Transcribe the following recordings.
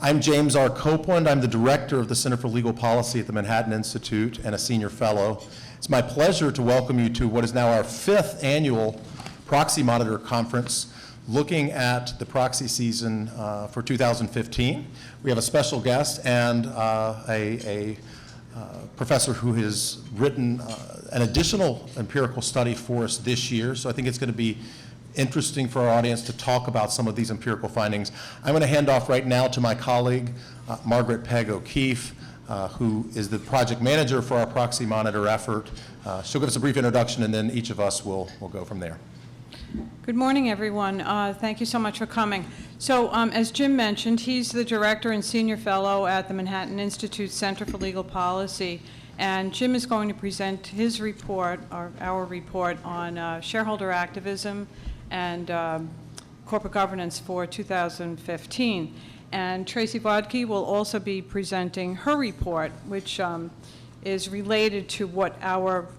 I'm James R. Copeland. I'm the director of the Center for Legal Policy at the Manhattan Institute and a senior fellow. It's my pleasure to welcome you to what is now our 5th annual Proxy Monitor conference, looking at the proxy season for 2015. We have a special guest and a professor who has written an additional empirical study for us this year, so I think it's going to be interesting for our audience to talk about some of these empirical findings. I'm going to hand off right now to my colleague, Margaret Pegg O'Keefe, who is the project manager for our Proxy Monitor effort. She'll give us a brief introduction, and then each of us will go from there. Good morning, everyone. Thank you so much for coming. So, as Jim mentioned, he's the director and senior fellow at the Manhattan Institute Center for Legal Policy, and Jim is going to present his report, or our report, on shareholder activism and corporate governance for 2015. And Tracy Vodke will also be presenting her report, which is related to what our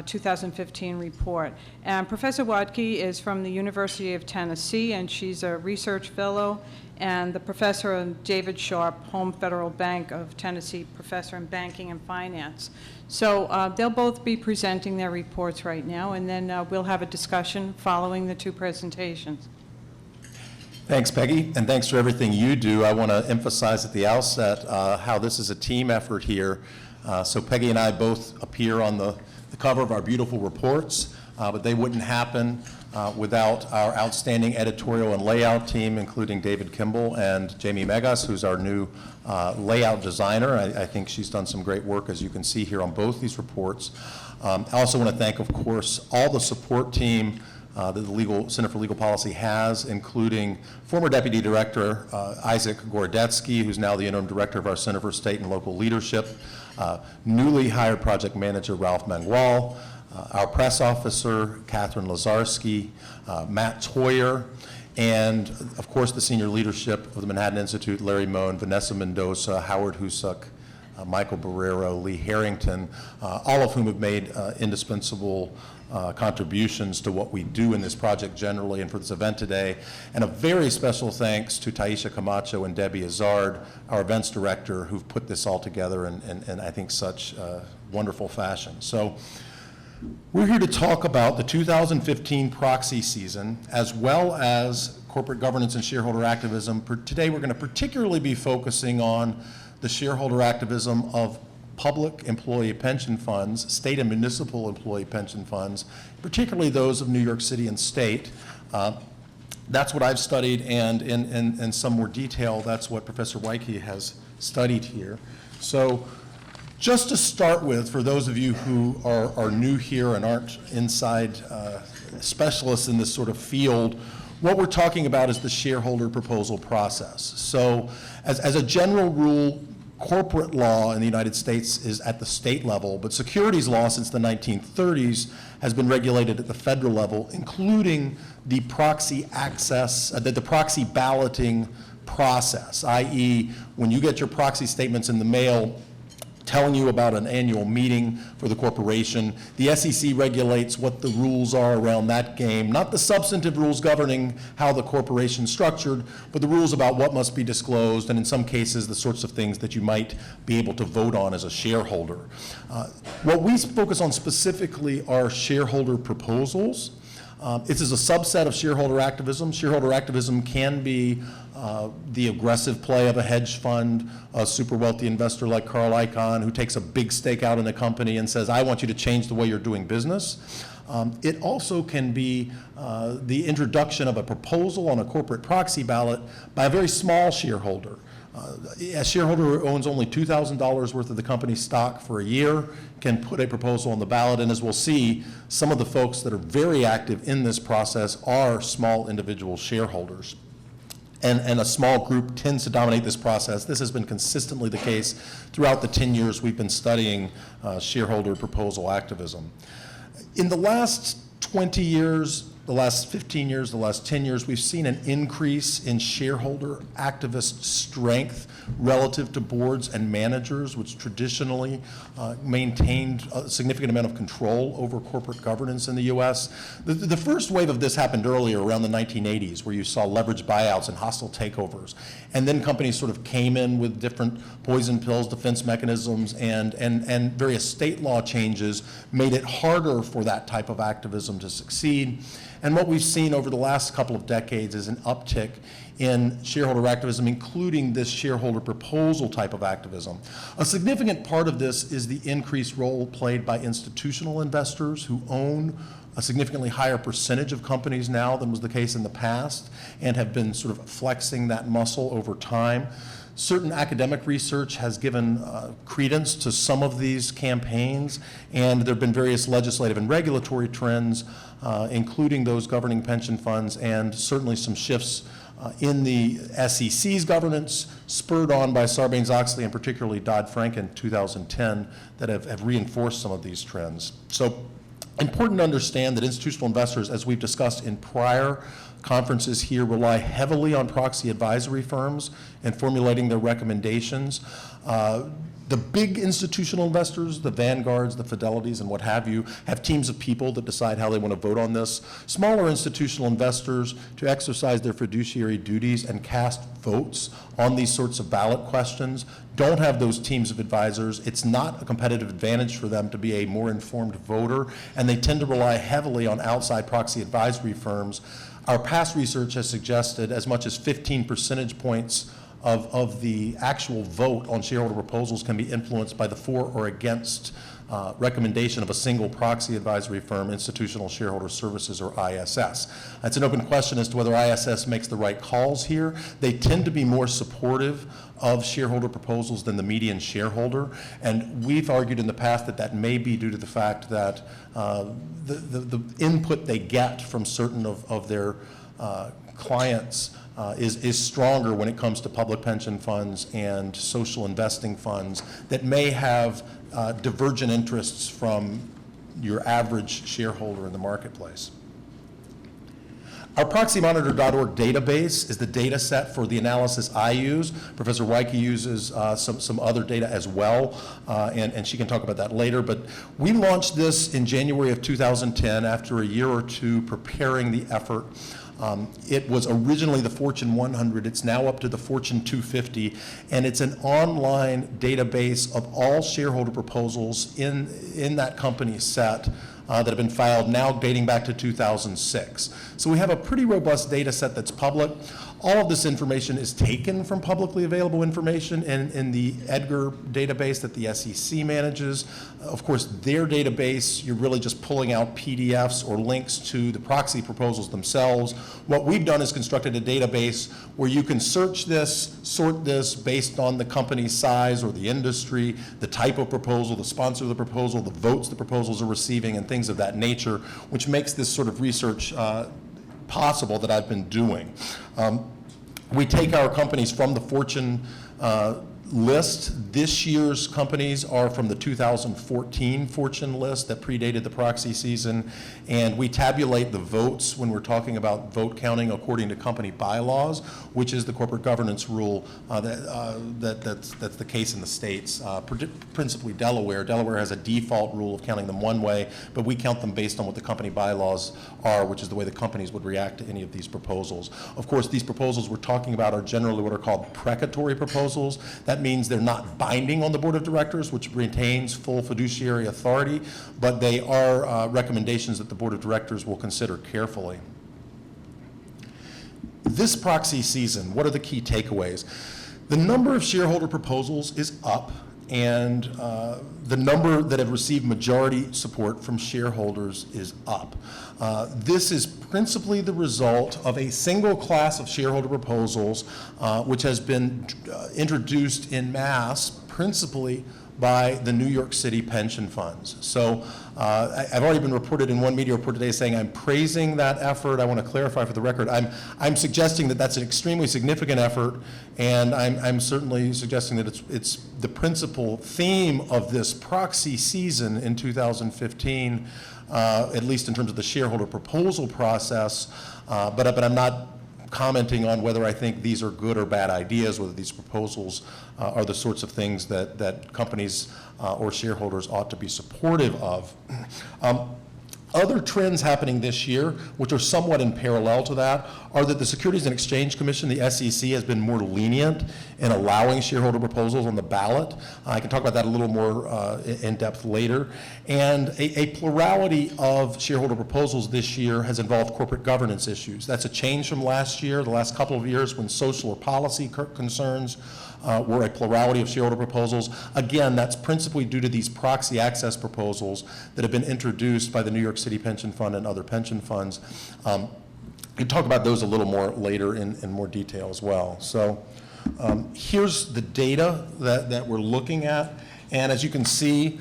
2015 report. And Professor Wadke is from the University of Tennessee, and she's a research fellow, and the professor of David Sharp, Home Federal Bank of Tennessee, professor in banking and finance. So they'll both be presenting their reports right now, and then we'll have a discussion following the two presentations. Thanks, Peggy, and thanks for everything you do. I want to emphasize at the outset how this is a team effort here. So Peggy and I both appear on the cover of our beautiful reports, but they wouldn't happen without our outstanding editorial and layout team, including David Kimball and Jamie Megas, who's our new layout designer. I think she's done some great work, as you can see here on both these reports. I also want to thank, of course, all the support team that the Center for Legal Policy has, including former Deputy Director Isaac Gorodetsky, who's now the interim director of our Center for State and Local Leadership, newly hired project manager Ralph Mangual, our press officer Catherine Lazarski, Matt Toyer, and of course the senior leadership of the Manhattan Institute, Larry Moen, Vanessa Mendoza, Howard Husuk, Michael Barrero, Lee Harrington, all of whom have made indispensable contributions to what we do in this project generally and for this event today. And a very special thanks to Taisha Camacho and Debbie Azard, our events director, who've put this all together in I think such wonderful fashion. So we're here to talk about the 2015 proxy season as well as corporate governance and shareholder activism. Today we're going to particularly be focusing on the shareholder activism of public employee pension funds, state and municipal employee pension funds, particularly those of New York City and state. That's what I've studied, and in some more detail, that's what Professor Weike has studied here. So just to start with, for those of you who are new here and aren't inside specialists in this sort of field, what we're talking about is the shareholder proposal process. So as a general rule, corporate law in the United States is at the state level, but securities law since the 1930s has been regulated at the federal level, including the proxy access, the proxy balloting process, i.e. when you get your proxy statements in the mail telling you about an annual meeting for the corporation. The SEC regulates what the rules are around that game, not the substantive rules governing how the corporation's structured, but the rules about what must be disclosed, and in some cases, the sorts of things that you might be able to vote on as a shareholder. What we focus on specifically are shareholder proposals. This is a subset of shareholder activism. Shareholder activism can be the aggressive play of a hedge fund, a super wealthy investor like Carl Icahn, who takes a big stake out in a company and says, I want you to change the way you're doing business. It also can be the introduction of a proposal on a corporate proxy ballot by a very small shareholder. A shareholder who owns only $2,000 worth of the company's stock for a year can put a proposal on the ballot, and as we'll see, some of the folks that are very active in this process are small individual shareholders. And a small group tends to dominate this process. This has been consistently the case throughout the 10 years we've been studying shareholder proposal activism. In the last 20 years, the last 15 years, the last 10 years, we've seen an increase in shareholder activist strength relative to boards and managers, which traditionally maintained a significant amount of control over corporate governance in the U.S. The first wave of this happened earlier, around the 1980s, where you saw leveraged buyouts and hostile takeovers. And then companies sort of came in with different poison pills, defense mechanisms, and various state law changes made it harder for that type of activism to succeed. And what we've seen over the last couple of decades is an uptick in shareholder activism, including this shareholder proposal type of activism. A significant part of this is the increased role played by institutional investors who own a significantly higher percentage of companies now than was the case in the past, and have been sort of flexing that muscle over time. Certain academic research has given credence to some of these campaigns, and there have been various legislative and regulatory trends, including those governing pension funds, and certainly some shifts in the SEC's governance, spurred on by Sarbanes-Oxley and particularly Dodd-Frank in 2010, that have reinforced some of these trends. So, important to understand that institutional investors, as we've discussed in prior conferences here, rely heavily on proxy advisory firms in formulating their recommendations. The big institutional investors, the Vanguards, the Fidelities, and what have you, have teams of people that decide how they want to vote on this. Smaller institutional investors, to exercise their fiduciary duties and cast votes on these sorts of ballot questions, don't have those teams of advisors. It's not a competitive advantage for them to be a more informed voter, and they tend to rely heavily on outside proxy advisory firms. Our past research has suggested as much as 15 percentage points of the actual vote on shareholder proposals can be influenced by the for or against recommendation of a single proxy advisory firm, Institutional Shareholder Services, or ISS. That's an open question as to whether ISS makes the right calls here. They tend to be more supportive of shareholder proposals than the median shareholder, and we've argued in the past that that may be due to the fact that the input they get from certain of their clients is stronger when it comes to public pension funds and social investing funds that may have divergent interests from your average shareholder in the marketplace. Our ProxyMonitor.org database is the data set for the analysis I use. Professor Weike uses some other data as well, and she can talk about that later. But we launched this in January of 2010 after a year or two preparing the effort. It was originally the Fortune 100. It's now up to the Fortune 250, and it's an online database of all shareholder proposals in that company set that have been filed, now dating back to 2006. So we have a pretty robust data set that's public. All of this information is taken from publicly available information in the EDGAR database that the SEC manages. Of course, their database, you're really just pulling out PDFs or links to the proxy proposals themselves. What we've done is constructed a database where you can search this, sort this based on the company's size or the industry, the type of proposal, the sponsor of the proposal, the votes the proposals are receiving, and things of that nature, which makes this sort of research possible that I've been doing. We take our companies from the Fortune list. This year's companies are from the 2014 Fortune list that predated the proxy season, and we tabulate the votes when we're talking about vote counting according to company bylaws, which is the corporate governance rule that's the case in the states, principally Delaware. Delaware has a default rule of counting them one way, but we count them based on what the company bylaws are, which is the way the companies would react to any of these proposals. Of course, these proposals we're talking about are generally what are called precatory proposals. That means they're not binding on the board of directors, which retains full fiduciary authority, but they are recommendations that the board of directors will consider carefully. This proxy season, what are the key takeaways? The number of shareholder proposals is up, and the number that have received majority support from shareholders is up. This is principally the result of a single class of shareholder proposals which has been introduced en masse principally by the New York City pension funds. So I've already been reported in one media report today saying I'm praising that effort. I want to clarify for the record, I'm suggesting that that's an extremely significant effort, and I'm certainly suggesting that it's the principal theme of this proxy season in 2015, at least in terms of the shareholder proposal process, but I'm not commenting on whether I think these are good or bad ideas, whether these proposals are the sorts of things that companies or shareholders ought to be supportive of. Other trends happening this year, which are somewhat in parallel to that, are that the Securities and Exchange Commission, the SEC, has been more lenient in allowing shareholder proposals on the ballot. I can talk about that a little more in depth later. And a plurality of shareholder proposals this year has involved corporate governance issues. That's a change from last year, the last couple of years, when social or policy concerns were a plurality of shareholder proposals. Again, that's principally due to these proxy access proposals that have been introduced by the New York City Pension Fund and other pension funds. We'll talk about those a little more later in more detail as well. So here's the data that we're looking at. And as you can see,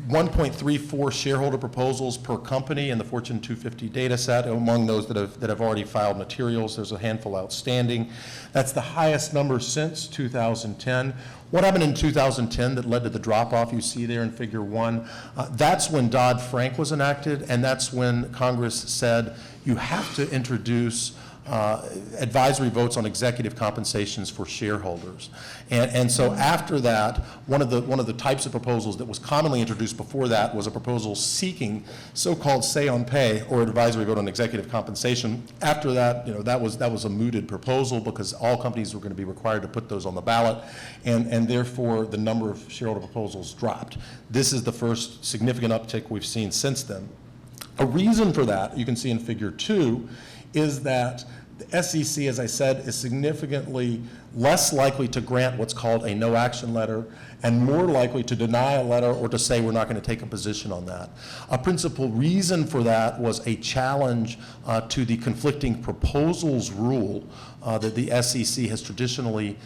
1.34 shareholder proposals per company in the Fortune 250 data set. Among those that have already filed materials, there's a handful outstanding. That's the highest number since 2010. What happened in 2010 that led to the drop-off you see there in Figure 1? That's when Dodd-Frank was enacted, and that's when Congress said you have to introduce advisory votes on executive compensations for shareholders. And so after that, one of the types of proposals that was commonly introduced before that was a proposal seeking so-called say on pay or advisory vote on executive compensation. After that, that was a mooted proposal because all companies were going to be required to put those on the ballot, and therefore the number of shareholder proposals dropped. This is the first significant uptick we've seen since then. A reason for that, you can see in Figure 2, is that the SEC, as I said, is significantly less likely to grant what's called a no action letter and more likely to deny a letter or to say we're not going to take a position on that. A principal reason for that was a challenge to the conflicting proposals rule that the SEC has traditionally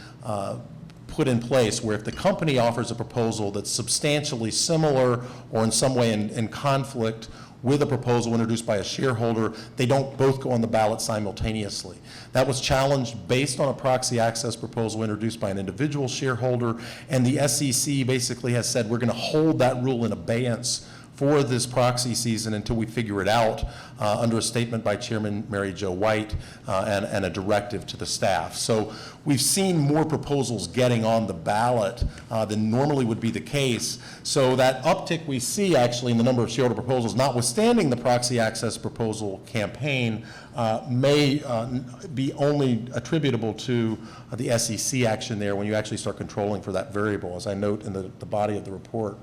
put in place, where if the company offers a proposal that's substantially similar or in some way in conflict with a proposal introduced by a shareholder, they don't both go on the ballot simultaneously. That was challenged based on a proxy access proposal introduced by an individual shareholder, and the SEC basically has said we're going to hold that rule in abeyance for this proxy season until we figure it out under a statement by Chairman Mary Jo White and a directive to the staff. So we've seen more proposals getting on the ballot than normally would be the case. So that uptick we see actually in the number of shareholder proposals, notwithstanding the proxy access proposal campaign, may be only attributable to the SEC action there when you actually start controlling for that variable, as I note in the body of the report.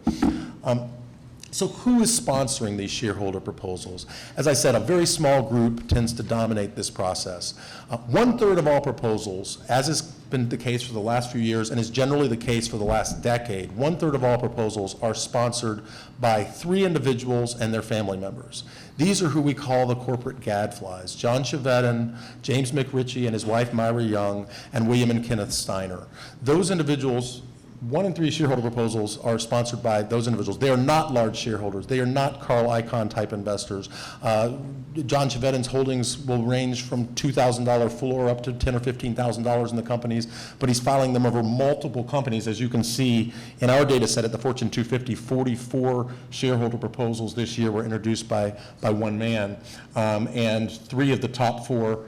So who is sponsoring these shareholder proposals? As I said, a very small group tends to dominate this process. 1/3 of all proposals, as has been the case for the last few years and is generally the case for the last decade, 1/3 of all proposals are sponsored by 3 individuals and their family members. These are who we call the corporate gadflies: John Chevedden, James McRitchie and his wife Myra Young, and William and Kenneth Steiner. Those individuals, 1 in 3 shareholder proposals are sponsored by those individuals. They are not large shareholders. They are not Carl Icahn type investors. John Chevedden's holdings will range from $2,000 floor up to $10,000 or $15,000 in the companies, but he's filing them over multiple companies. As you can see in our data set at the Fortune 250, 44 shareholder proposals this year were introduced by one man, and 3 of the top 4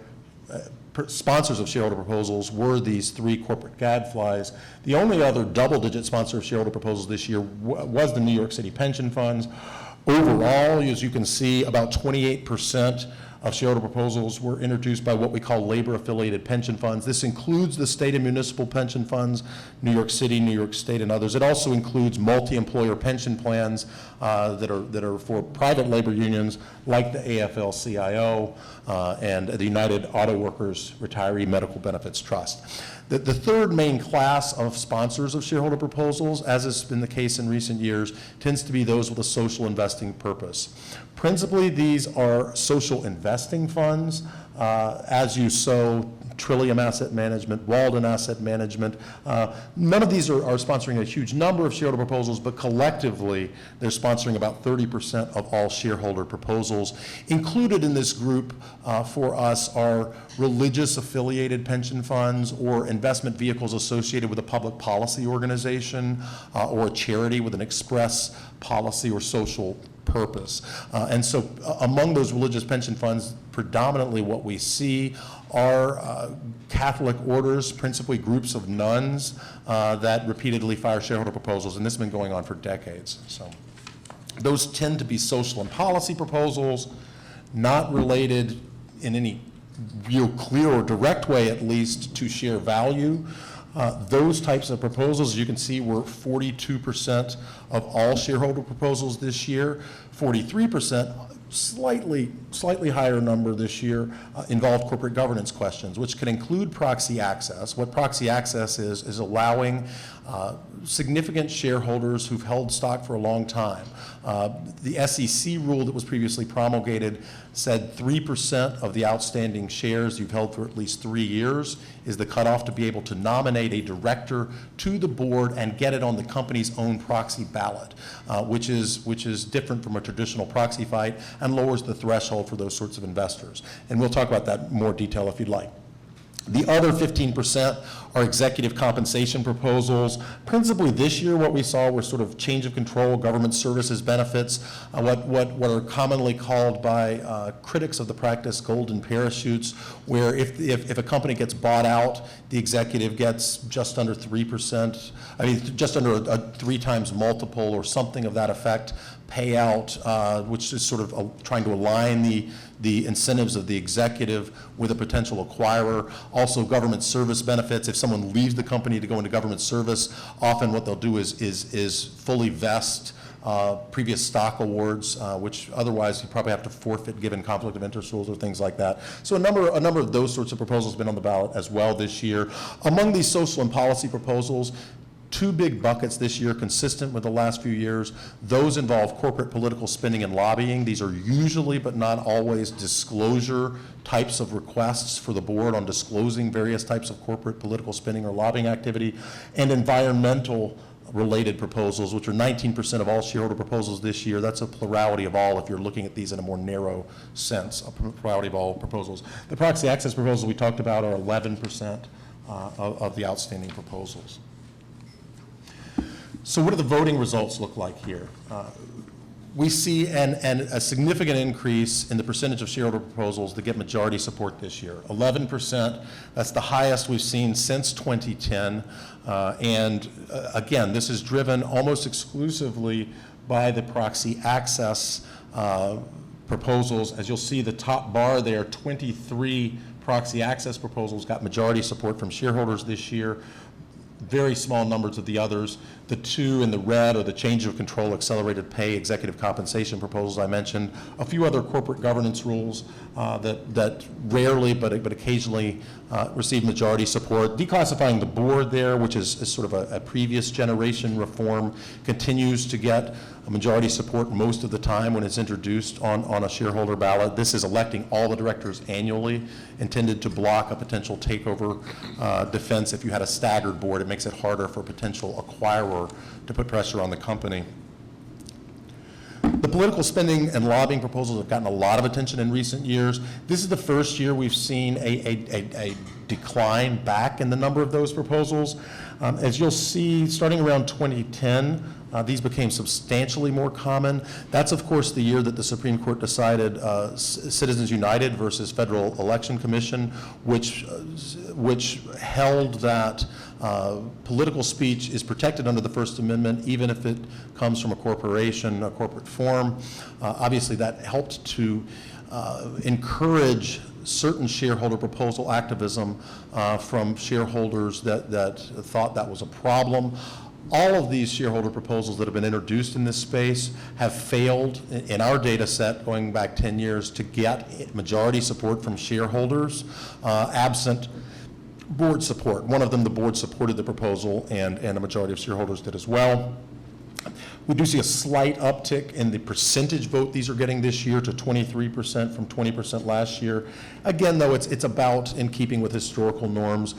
sponsors of shareholder proposals were these 3 corporate gadflies. The only other double-digit sponsor of shareholder proposals this year was the New York City pension funds. Overall, as you can see, about 28% of shareholder proposals were introduced by what we call labor-affiliated pension funds. This includes the state and municipal pension funds, New York City, New York State, and others. It also includes multi-employer pension plans that are for private labor unions like the AFL-CIO and the United Auto Workers Retiree Medical Benefits Trust. The third main class of sponsors of shareholder proposals, as has been the case in recent years, tends to be those with a social investing purpose. Principally, these are social investing funds. As you sow Trillium Asset Management, Walden Asset Management. None of these are sponsoring a huge number of shareholder proposals, but collectively, they're sponsoring about 30% of all shareholder proposals. Included in this group for us are religious affiliated pension funds or investment vehicles associated with a public policy organization or a charity with an express policy or social purpose. And so among those religious pension funds, predominantly what we see are Catholic orders, principally groups of nuns that repeatedly file shareholder proposals, and this has been going on for decades. So those tend to be social and policy proposals, not related in any real clear or direct way, at least, to share value. Those types of proposals, you can see, were 42% of all shareholder proposals this year. 43%, slightly higher number this year, involved corporate governance questions, which can include proxy access. What proxy access is allowing significant shareholders who've held stock for a long time. The SEC rule that was previously promulgated said 3% of the outstanding shares you've held for at least 3 years is the cutoff to be able to nominate a director to the board and get it on the company's own proxy ballot, which is different from a traditional proxy fight and lowers the threshold for those sorts of investors. And we'll talk about that in more detail if you'd like. The other 15% are executive compensation proposals. Principally this year, what we saw were sort of change of control, government services benefits, what are commonly called by critics of the practice golden parachutes, where if a company gets bought out, the executive gets just under 3%, just under a 3 times multiple or something of that effect payout, which is sort of trying to align the incentives of the executive with a potential acquirer. Also, government service benefits. If someone leaves the company to go into government service, often what they'll do is fully vest previous stock awards, which otherwise you probably have to forfeit given conflict of interest rules or things like that. So a number of those sorts of proposals have been on the ballot as well this year. Among these social and policy proposals, 2 big buckets this year, consistent with the last few years. Those involve corporate political spending and lobbying. These are usually, but not always, disclosure types of requests for the board on disclosing various types of corporate political spending or lobbying activity, and environmental related proposals, which are 19% of all shareholder proposals this year. That's a plurality of all if you're looking at these in a more narrow sense, a plurality of all proposals. The proxy access proposals we talked about are 11% of the outstanding proposals. So what do the voting results look like here? We see a significant increase in the percentage of shareholder proposals that get majority support this year. 11%, that's the highest we've seen since 2010. Again, this is driven almost exclusively by the proxy access proposals. As you'll see, the top bar there, 23 proxy access proposals got majority support from shareholders this year. Very small numbers of the others. The 2 in the red are the change of control, accelerated pay, executive compensation proposals I mentioned. A few other corporate governance rules that rarely but occasionally receive majority support. Declassifying the board there, which is sort of a previous generation reform, continues to get a majority support most of the time when it's introduced on a shareholder ballot. This is electing all the directors annually, intended to block a potential takeover defense. If you had a staggered board, it makes it harder for a potential acquirer to put pressure on the company. The political spending and lobbying proposals have gotten a lot of attention in recent years. This is the first year we've seen a decline back in the number of those proposals. As you'll see, starting around 2010, these became substantially more common. That's, of course, the year that the Supreme Court decided Citizens United versus Federal Election Commission, which held that political speech is protected under the First Amendment, even if it comes from a corporation, a corporate form. Obviously, that helped to encourage certain shareholder proposal activism from shareholders that thought that was a problem. All of these shareholder proposals that have been introduced in this space have failed in our data set going back 10 years to get majority support from shareholders absent board support. One of them, the board supported the proposal, and a majority of shareholders did as well. We do see a slight uptick in the percentage vote these are getting this year to 23% from 20% last year. Again, though, it's about in keeping with historical norms.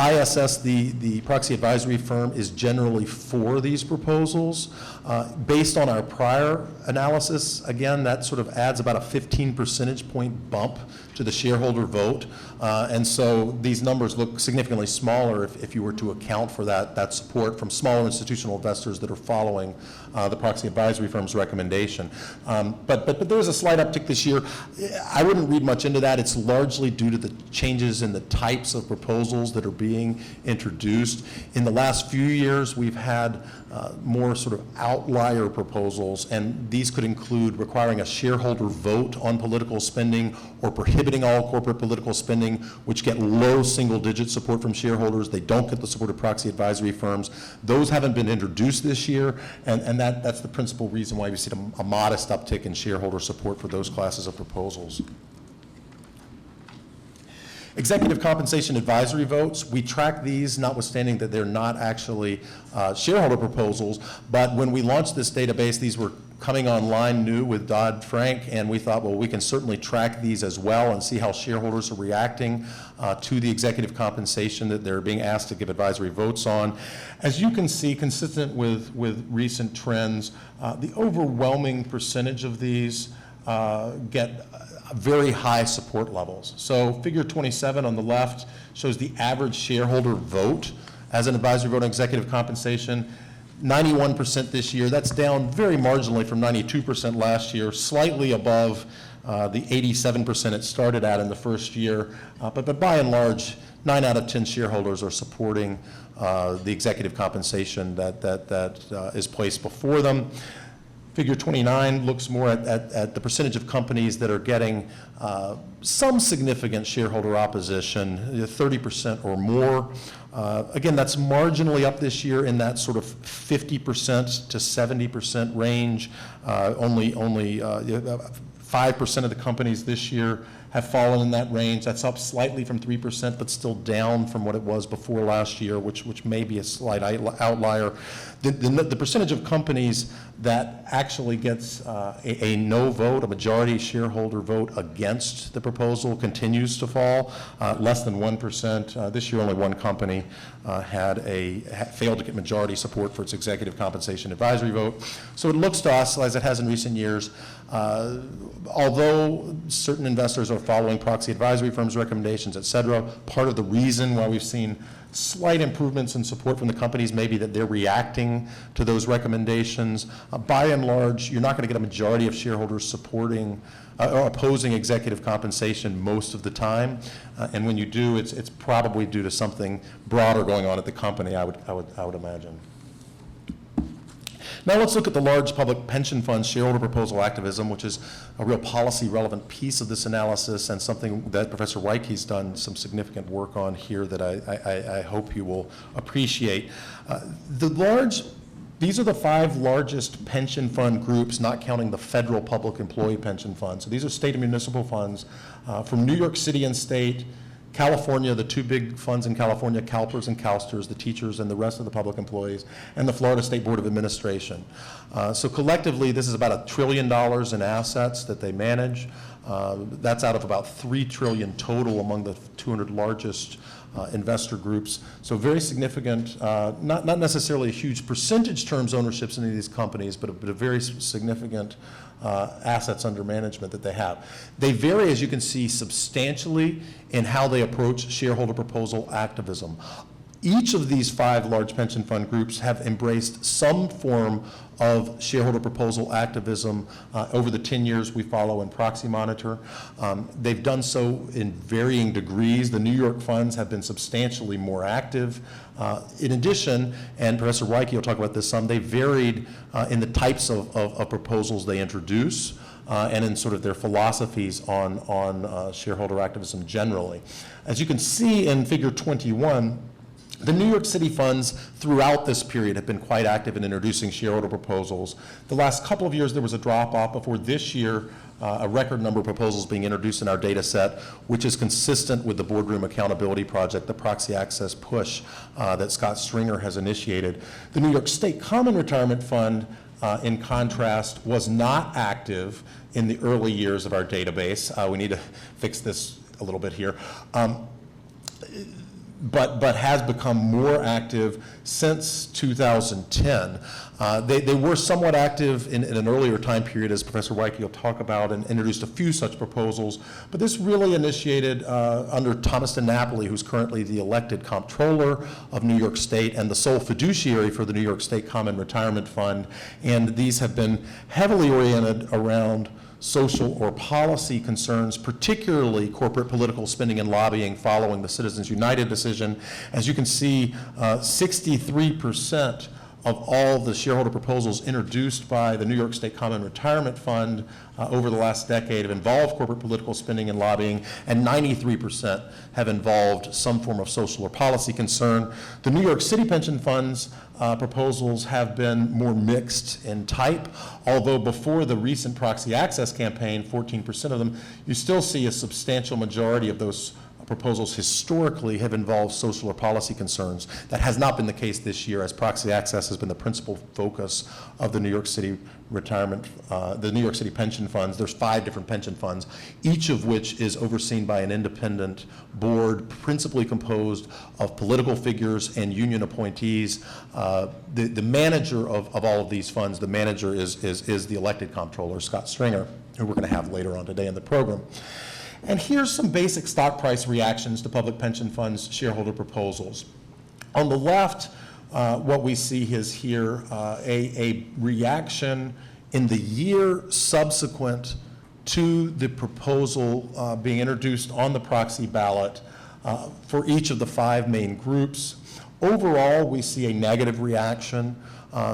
ISS, the proxy advisory firm, is generally for these proposals. Based on our prior analysis, again, that sort of adds about a 15 percentage point bump to the shareholder vote. And so these numbers look significantly smaller if you were to account for that support from smaller institutional investors that are following the proxy advisory firm's recommendation. But there is a slight uptick this year. I wouldn't read much into that. It's largely due to the changes in the types of proposals that are being introduced. In the last few years, we've had more sort of outlier proposals, and these could include requiring a shareholder vote on political spending or prohibiting all corporate political spending, which get low single-digit support from shareholders. They don't get the support of proxy advisory firms. Those haven't been introduced this year, and that's the principal reason why we see a modest uptick in shareholder support for those classes of proposals. Executive compensation advisory votes, we track these notwithstanding that they're not actually shareholder proposals, but when we launched this database, these were coming online new with Dodd-Frank, and we thought, well, we can certainly track these as well and see how shareholders are reacting to the executive compensation that they're being asked to give advisory votes on. As you can see, consistent with recent trends, the overwhelming percentage of these get very high support levels. So figure 27 on the left shows the average shareholder vote as an advisory vote on executive compensation. 91% this year. That's down very marginally from 92% last year, slightly above the 87% it started at in the first year. But by and large, 9 out of 10 shareholders are supporting the executive compensation that is placed before them. Figure 29 looks more at the percentage of companies that are getting some significant shareholder opposition, 30% or more. Again, that's marginally up this year in that sort of 50% to 70% range. Only 5% of the companies this year have fallen in that range. That's up slightly from 3%, but still down from what it was before last year, which may be a slight outlier. The percentage of companies that actually gets a no vote, a majority shareholder vote against the proposal, continues to fall, less than 1%. This year, only one company failed to get majority support for its executive compensation advisory vote. So it looks to us, as it has in recent years, although certain investors are following proxy advisory firms' recommendations, et cetera, part of the reason why we've seen slight improvements in support from the companies may be that they're reacting to those recommendations. By and large, you're not going to get a majority of shareholders supporting or opposing executive compensation most of the time. And when you do, it's probably due to something broader going on at the company, I would imagine. Now let's look at the large public pension funds shareholder proposal activism, which is a real policy relevant piece of this analysis and something that Professor Weiche's done some significant work on here that I hope you will appreciate. These are the 5 largest pension fund groups, not counting the federal public employee pension fund. So these are state and municipal funds from New York City and state, California, the 2 big funds in California, CalPERS and CalSTRS, the teachers and the rest of the public employees, and the Florida State Board of Administration. So collectively, this is about $1 trillion in assets that they manage. That's out of about $3 trillion total among the 200 largest investor groups. So very significant, not necessarily a huge percentage terms ownerships in any of these companies, but a very significant assets under management that they have. They vary, as you can see, substantially in how they approach shareholder proposal activism. Each of these 5 large pension fund groups have embraced some form of shareholder proposal activism over the 10 years we follow in Proxy Monitor. They've done so in varying degrees. The New York funds have been substantially more active. In addition, and Professor Weiche will talk about this some, they varied in the types of proposals they introduce and in sort of their philosophies on shareholder activism generally. As you can see in figure 21, the New York City funds throughout this period have been quite active in introducing shareholder proposals. The last couple of years there was a drop-off before this year a record number of proposals being introduced in our data set, which is consistent with the Boardroom Accountability Project, the proxy access push that Scott Stringer has initiated. The New York State Common Retirement Fund, in contrast, was not active in the early years of our database. We need to fix this a little bit here. But has become more active since 2010. They were somewhat active in an earlier time period, as Professor Weike will talk about, and introduced a few such proposals. But this really initiated under Thomas DiNapoli, who's currently the elected comptroller of New York State and the sole fiduciary for the New York State Common Retirement Fund. And these have been heavily oriented around social or policy concerns, particularly corporate political spending and lobbying following the Citizens United decision. As you can see, 63% of all the shareholder proposals introduced by the New York State Common Retirement Fund over the last decade have involved corporate political spending and lobbying, and 93% have involved some form of social or policy concern. The New York City pension funds proposals have been more mixed in type, although before the recent proxy access campaign, 14% of them, you still see a substantial majority of those proposals historically have involved social or policy concerns. That has not been the case this year, as proxy access has been the principal focus of the New York City the New York City pension funds. There's 5 different pension funds, each of which is overseen by an independent board, principally composed of political figures and union appointees. The manager of all of these funds, the manager is the elected comptroller, Scott Stringer, who we're going to have later on today in the program. And here's some basic stock price reactions to public pension funds shareholder proposals. On the left, what we see is here a reaction in the year subsequent to the proposal being introduced on the proxy ballot for each of the 5 main groups. Overall, we see a negative reaction.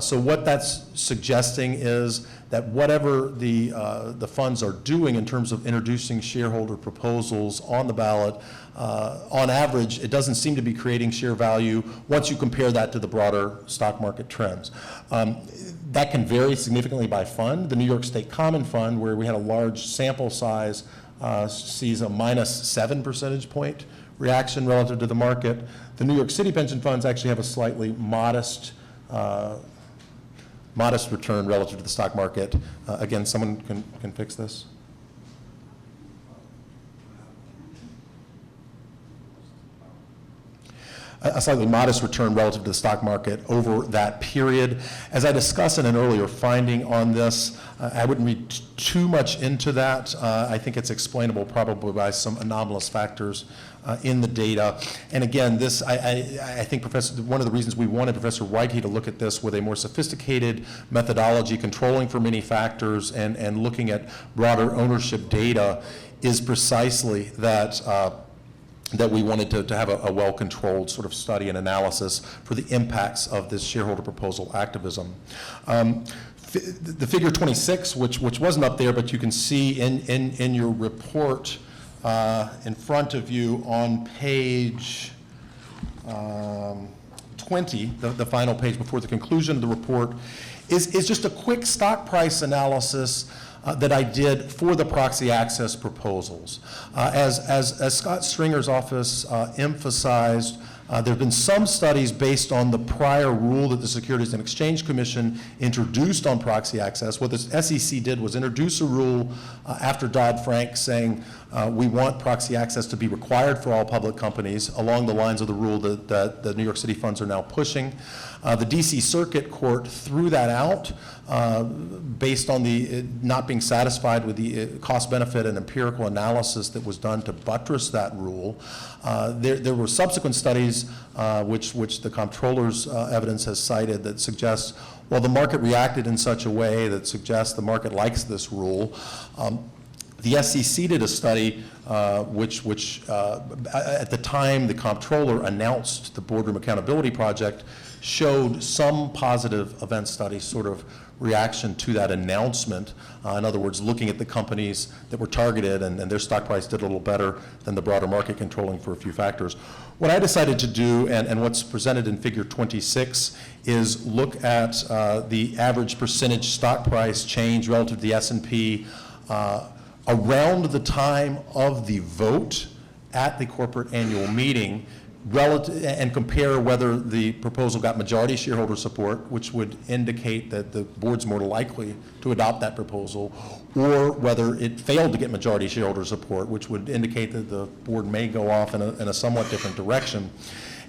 So what that's suggesting is that whatever the funds are doing in terms of introducing shareholder proposals on the ballot, on average, it doesn't seem to be creating share value once you compare that to the broader stock market trends. That can vary significantly by fund. The New York State Common Fund, where we had a large sample size, sees a -7 percentage point reaction relative to the market. The New York City pension funds actually have a slightly modest return relative to the stock market. Again, someone can fix this. A slightly modest return relative to the stock market over that period. As I discussed in an earlier finding on this, I wouldn't read too much into that. I think it's explainable probably by some anomalous factors in the data. And again, this, I think one of the reasons we wanted Professor Weike to look at this with a more sophisticated methodology, controlling for many factors and looking at broader ownership data, is precisely that we wanted to have a well-controlled sort of study and analysis for the impacts of this shareholder proposal activism. The figure 26, which wasn't up there, but you can see in your report in front of you on page 20, the final page before the conclusion of the report, is just a quick stock price analysis that I did for the proxy access proposals. As Scott Stringer's office emphasized, there have been some studies based on the prior rule that the Securities and Exchange Commission introduced on proxy access. What the SEC did was introduce a rule after Dodd-Frank saying we want proxy access to be required for all public companies, along the lines of the rule that the New York City funds are now pushing. The DC Circuit Court threw that out based on the not being satisfied with the cost-benefit and empirical analysis that was done to buttress that rule. There were subsequent studies which the comptroller's evidence has cited that suggests, well, the market reacted in such a way that suggests the market likes this rule. The SEC did a study which at the time the comptroller announced the Boardroom Accountability Project, showed some positive event study sort of reaction to that announcement. In other words, looking at the companies that were targeted and their stock price did a little better than the broader market, controlling for a few factors. What I decided to do, and what's presented in figure 26, is look at the average percentage stock price change relative to the S&P around the time of the vote at the corporate annual meeting, and compare whether the proposal got majority shareholder support, which would indicate that the board's more likely to adopt that proposal, or whether it failed to get majority shareholder support, which would indicate that the board may go off in a somewhat different direction.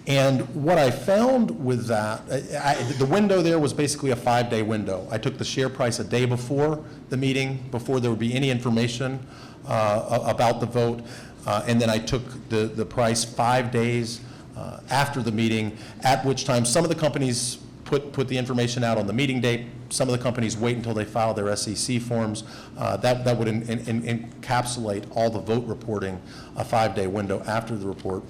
And what I found with that, the window there was basically a 5-day window. I took the share price a day before the meeting, before there would be any information about the vote, and then I took the price 5 days after the meeting, at which time some of the companies put the information out on the meeting date. Some of the companies wait until they file their SEC forms. That would encapsulate all the vote reporting, a 5-day window after the report.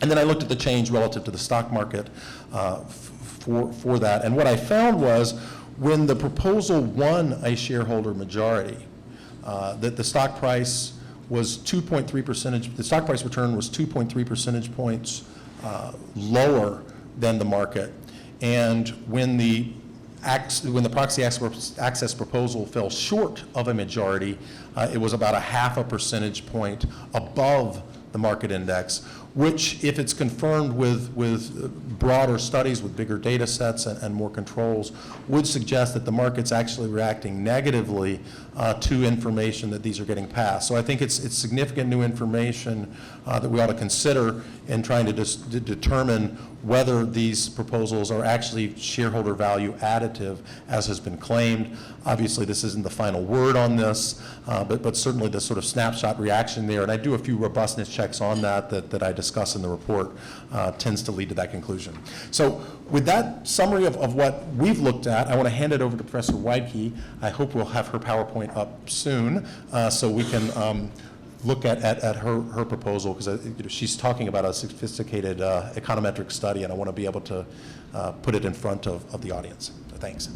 And then I looked at the change relative to the stock market for that. And what I found was when the proposal won a shareholder majority, that the stock price was 2.3 percentage, the stock price return was 2.3 percentage points lower than the market. And when the proxy access proposal fell short of a majority, it was about a 0.5 percentage point above the market index, which, if it's confirmed with broader studies with bigger data sets and more controls, would suggest that the market's actually reacting negatively to information that these are getting passed. So I think it's significant new information that we ought to consider in trying to determine whether these proposals are actually shareholder value additive, as has been claimed. Obviously, this isn't the final word on this, but certainly the sort of snapshot reaction there, and I do a few robustness checks on that I discuss in the report, tends to lead to that conclusion. So with that summary of what we've looked at, I want to hand it over to Professor Weidke. I hope we'll have her PowerPoint up soon so we can look at her proposal, because she's talking about a sophisticated econometric study, and I want to be able to put it in front of the audience. So thanks.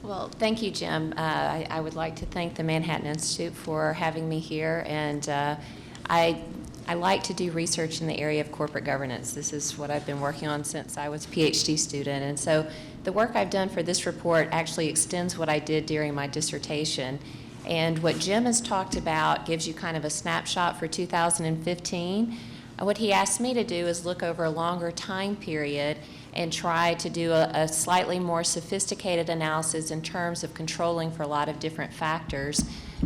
Well, thank you, Jim. I would like to thank the Manhattan Institute for having me here, and I like to do research in the area of corporate governance. This is what I've been working on since I was a PhD student, and so the work I've done for this report actually extends what I did during my dissertation. And what Jim has talked about gives you kind of a snapshot for 2015. What he asked me to do is look over a longer time period and try to do a slightly more sophisticated analysis in terms of controlling for a lot of different factors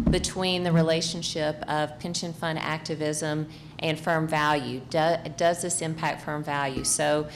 between the relationship of pension fund activism and firm value. Does this impact firm value? So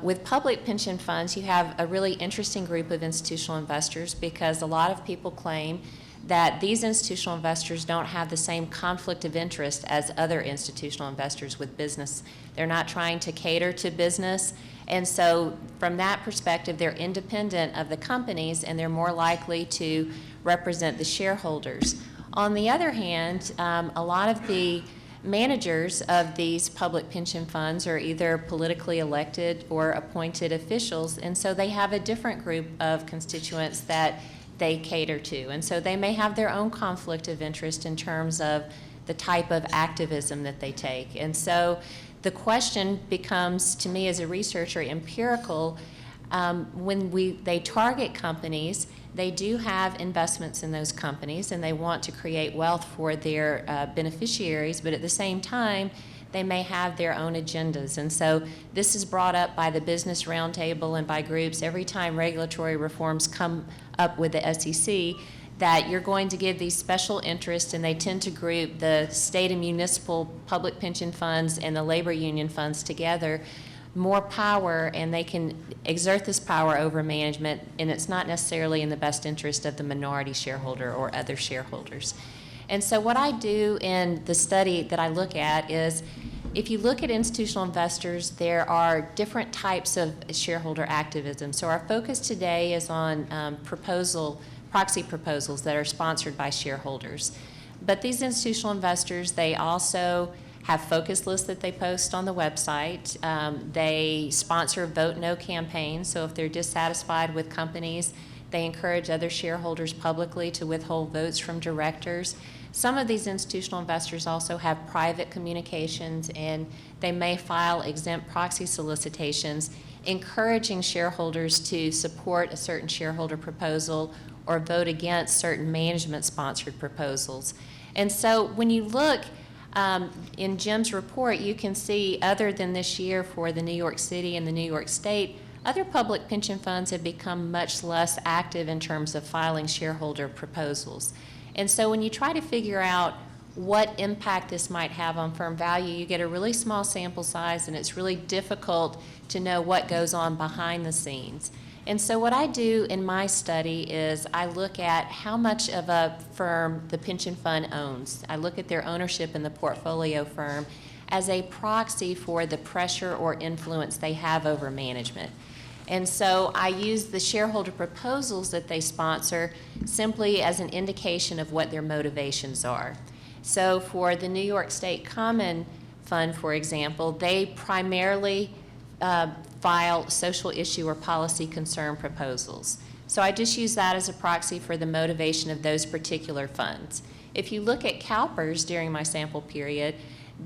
with public pension funds, you have a really interesting group of institutional investors, because a lot of people claim that these institutional investors don't have the same conflict of interest as other institutional investors with business. They're not trying to cater to business, and so from that perspective, they're independent of the companies, and they're more likely to represent the shareholders. On the other hand, a lot of the managers of these public pension funds are either politically elected or appointed officials, and so they have a different group of constituents that they cater to. And so they may have their own conflict of interest in terms of the type of activism that they take. And so the question becomes, to me as a researcher, empirical. When they target companies, they do have investments in those companies, and they want to create wealth for their beneficiaries, but at the same time, they may have their own agendas. And so this is brought up by the Business Roundtable and by groups every time regulatory reforms come up with the SEC, that you're going to give these special interests, and they tend to group the state and municipal public pension funds and the labor union funds together, more power, and they can exert this power over management, and it's not necessarily in the best interest of the minority shareholder or other shareholders. And so what I do in the study that I look at is, if you look at institutional investors, there are different types of shareholder activism. So our focus today is on proxy proposals that are sponsored by shareholders. But these institutional investors, they also have focus lists that they post on the website. They sponsor vote no campaigns. So if they're dissatisfied with companies, they encourage other shareholders publicly to withhold votes from directors. Some of these institutional investors also have private communications, and they may file exempt proxy solicitations encouraging shareholders to support a certain shareholder proposal or vote against certain management-sponsored proposals. And so when you look in Jim's report, you can see, other than this year for the New York City and the New York State, other public pension funds have become much less active in terms of filing shareholder proposals. And so when you try to figure out what impact this might have on firm value, you get a really small sample size, and it's really difficult to know what goes on behind the scenes. And so what I do in my study is I look at how much of a firm the pension fund owns. I look at their ownership in the portfolio firm as a proxy for the pressure or influence they have over management. And so I use the shareholder proposals that they sponsor simply as an indication of what their motivations are. So for the New York State Common Fund, for example, they primarily file social issue or policy concern proposals. So I just use that as a proxy for the motivation of those particular funds. If you look at CalPERS during my sample period,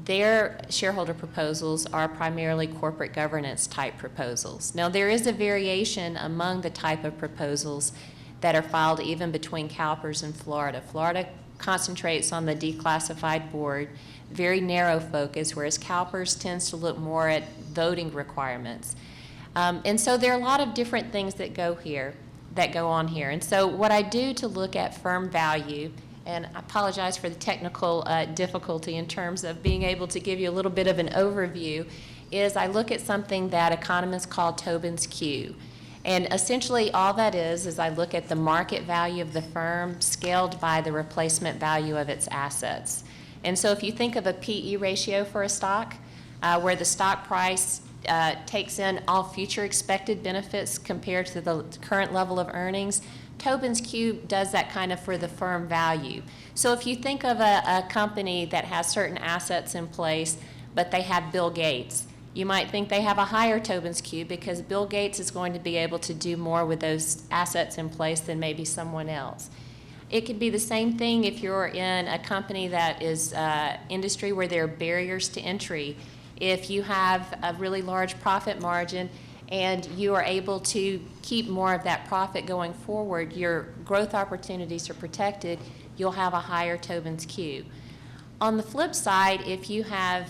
their shareholder proposals are primarily corporate governance type proposals. Now, there is a variation among the type of proposals that are filed even between CalPERS and Florida. Florida concentrates on the declassified board, very narrow focus, whereas CalPERS tends to look more at voting requirements. And so there are a lot of different things that go on here. And so what I do to look at firm value, and I apologize for the technical difficulty in terms of being able to give you a little bit of an overview, is I look at something that economists call Tobins Q. And essentially all that is I look at the market value of the firm scaled by the replacement value of its assets. And so if you think of a PE ratio for a stock, where the stock price takes in all future expected benefits compared to the current level of earnings, Tobins Q does that kind of for the firm value. So if you think of a company that has certain assets in place, but they have Bill Gates, you might think they have a higher Tobins Q because Bill Gates is going to be able to do more with those assets in place than maybe someone else. It could be the same thing if you're in a company that is industry where there are barriers to entry. If you have a really large profit margin and you are able to keep more of that profit going forward, your growth opportunities are protected, you'll have a higher Tobins Q. On the flip side, if you have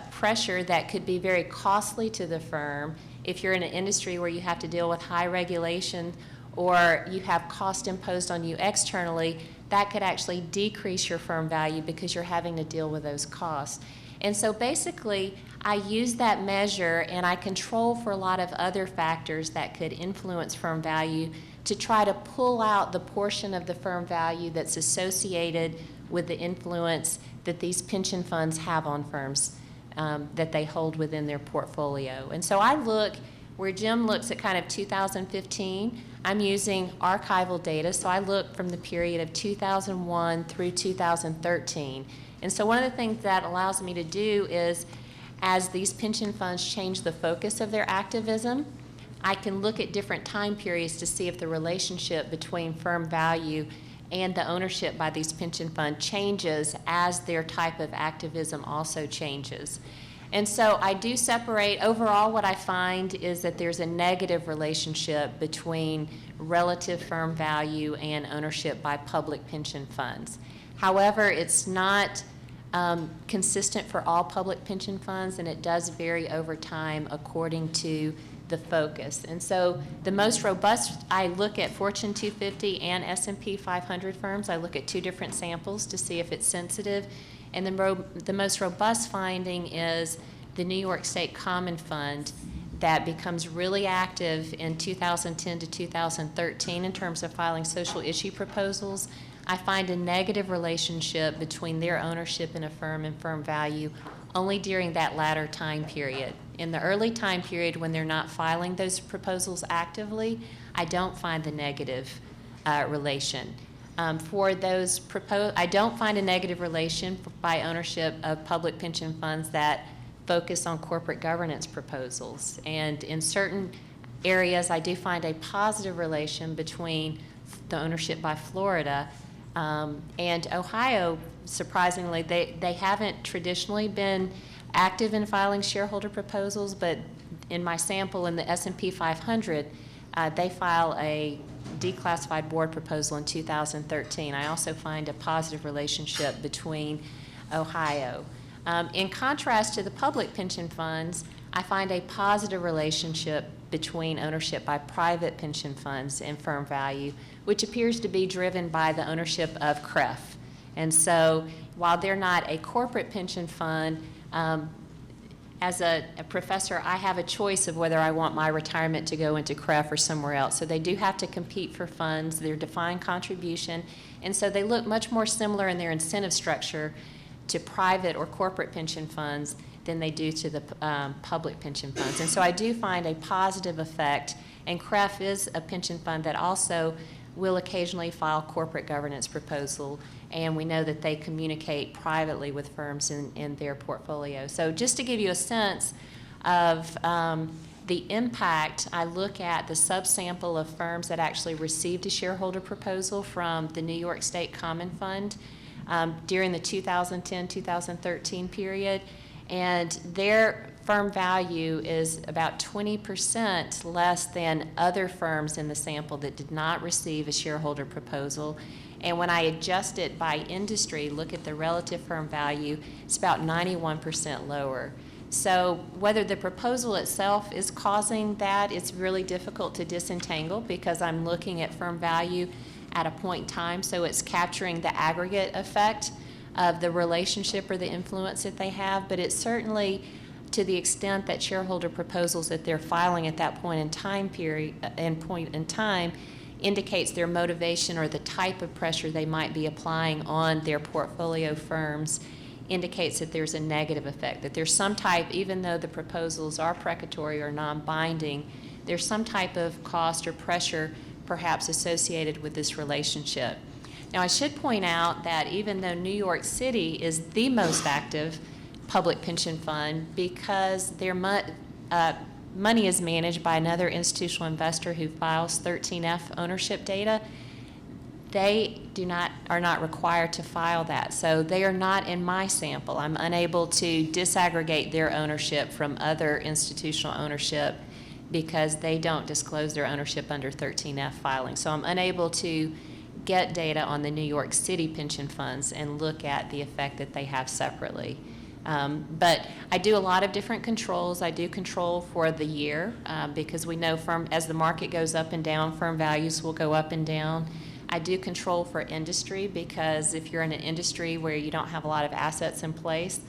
pressure that could be very costly to the firm, if you're in an industry where you have to deal with high regulation or you have cost imposed on you externally, that could actually decrease your firm value because you're having to deal with those costs. And so basically, I use that measure and I control for a lot of other factors that could influence firm value to try to pull out the portion of the firm value that's associated with the influence that these pension funds have on firms that they hold within their portfolio. And so I look, where Jim looks at kind of 2015, I'm using archival data, so I look from the period of 2001 through 2013. And so one of the things that allows me to do is, as these pension funds change the focus of their activism, I can look at different time periods to see if the relationship between firm value and the ownership by these pension funds changes as their type of activism also changes. And so I do separate. Overall, what I find is that there's a negative relationship between relative firm value and ownership by public pension funds. However, it's not consistent for all public pension funds, and it does vary over time according to the focus. And so the most robust, I look at Fortune 250 and S&P 500 firms. I look at two different samples to see if it's sensitive. And the most robust finding is the New York State Common Fund that becomes really active in 2010 to 2013 in terms of filing social issue proposals. I find a negative relationship between their ownership in a firm and firm value only during that latter time period. In the early time period when they're not filing those proposals actively, I don't find the negative relation. For those I don't find a negative relation by ownership of public pension funds that focus on corporate governance proposals. And in certain areas, I do find a positive relation between the ownership by Florida and Ohio. Surprisingly, they haven't traditionally been active in filing shareholder proposals, but in my sample in the S&P 500, they file a declassified board proposal in 2013. I also find a positive relationship between Ohio. In contrast to the public pension funds, I find a positive relationship between ownership by private pension funds and firm value, which appears to be driven by the ownership of CREF. And so while they're not a corporate pension fund, as a professor, I have a choice of whether I want my retirement to go into CREF or somewhere else. So they do have to compete for funds. They're defined contribution. And so they look much more similar in their incentive structure to private or corporate pension funds than they do to the public pension funds. And so I do find a positive effect. And CREF is a pension fund that also will occasionally file corporate governance proposal, and we know that they communicate privately with firms in their portfolio. So just to give you a sense of the impact, I look at the subsample of firms that actually received a shareholder proposal from the New York State Common Fund during the 2010-2013 period, and their firm value is about 20% less than other firms in the sample that did not receive a shareholder proposal. And when I adjust it by industry, look at the relative firm value, it's about 91% lower. So whether the proposal itself is causing that, it's really difficult to disentangle because I'm looking at firm value at a point in time, so it's capturing the aggregate effect of the relationship or the influence that they have, but it's certainly to the extent that shareholder proposals that they're filing at that point in time indicates their motivation or the type of pressure they might be applying on their portfolio firms, indicates that there's a negative effect, that there's some type, even though the proposals are precatory or non-binding, there's some type of cost or pressure perhaps associated with this relationship. Now, I should point out that even though New York City is the most active public pension fund, because their money is managed by another institutional investor who files 13F ownership data, they are not required to file that. So they are not in my sample. I'm unable to disaggregate their ownership from other institutional ownership because they don't disclose their ownership under 13F filing. So I'm unable to get data on the New York City pension funds and look at the effect that they have separately. But I do a lot of different controls. I do control for the year because we know as the market goes up and down, firm values will go up and down. I do control for industry because if you're in an industry where you don't have a lot of assets in place,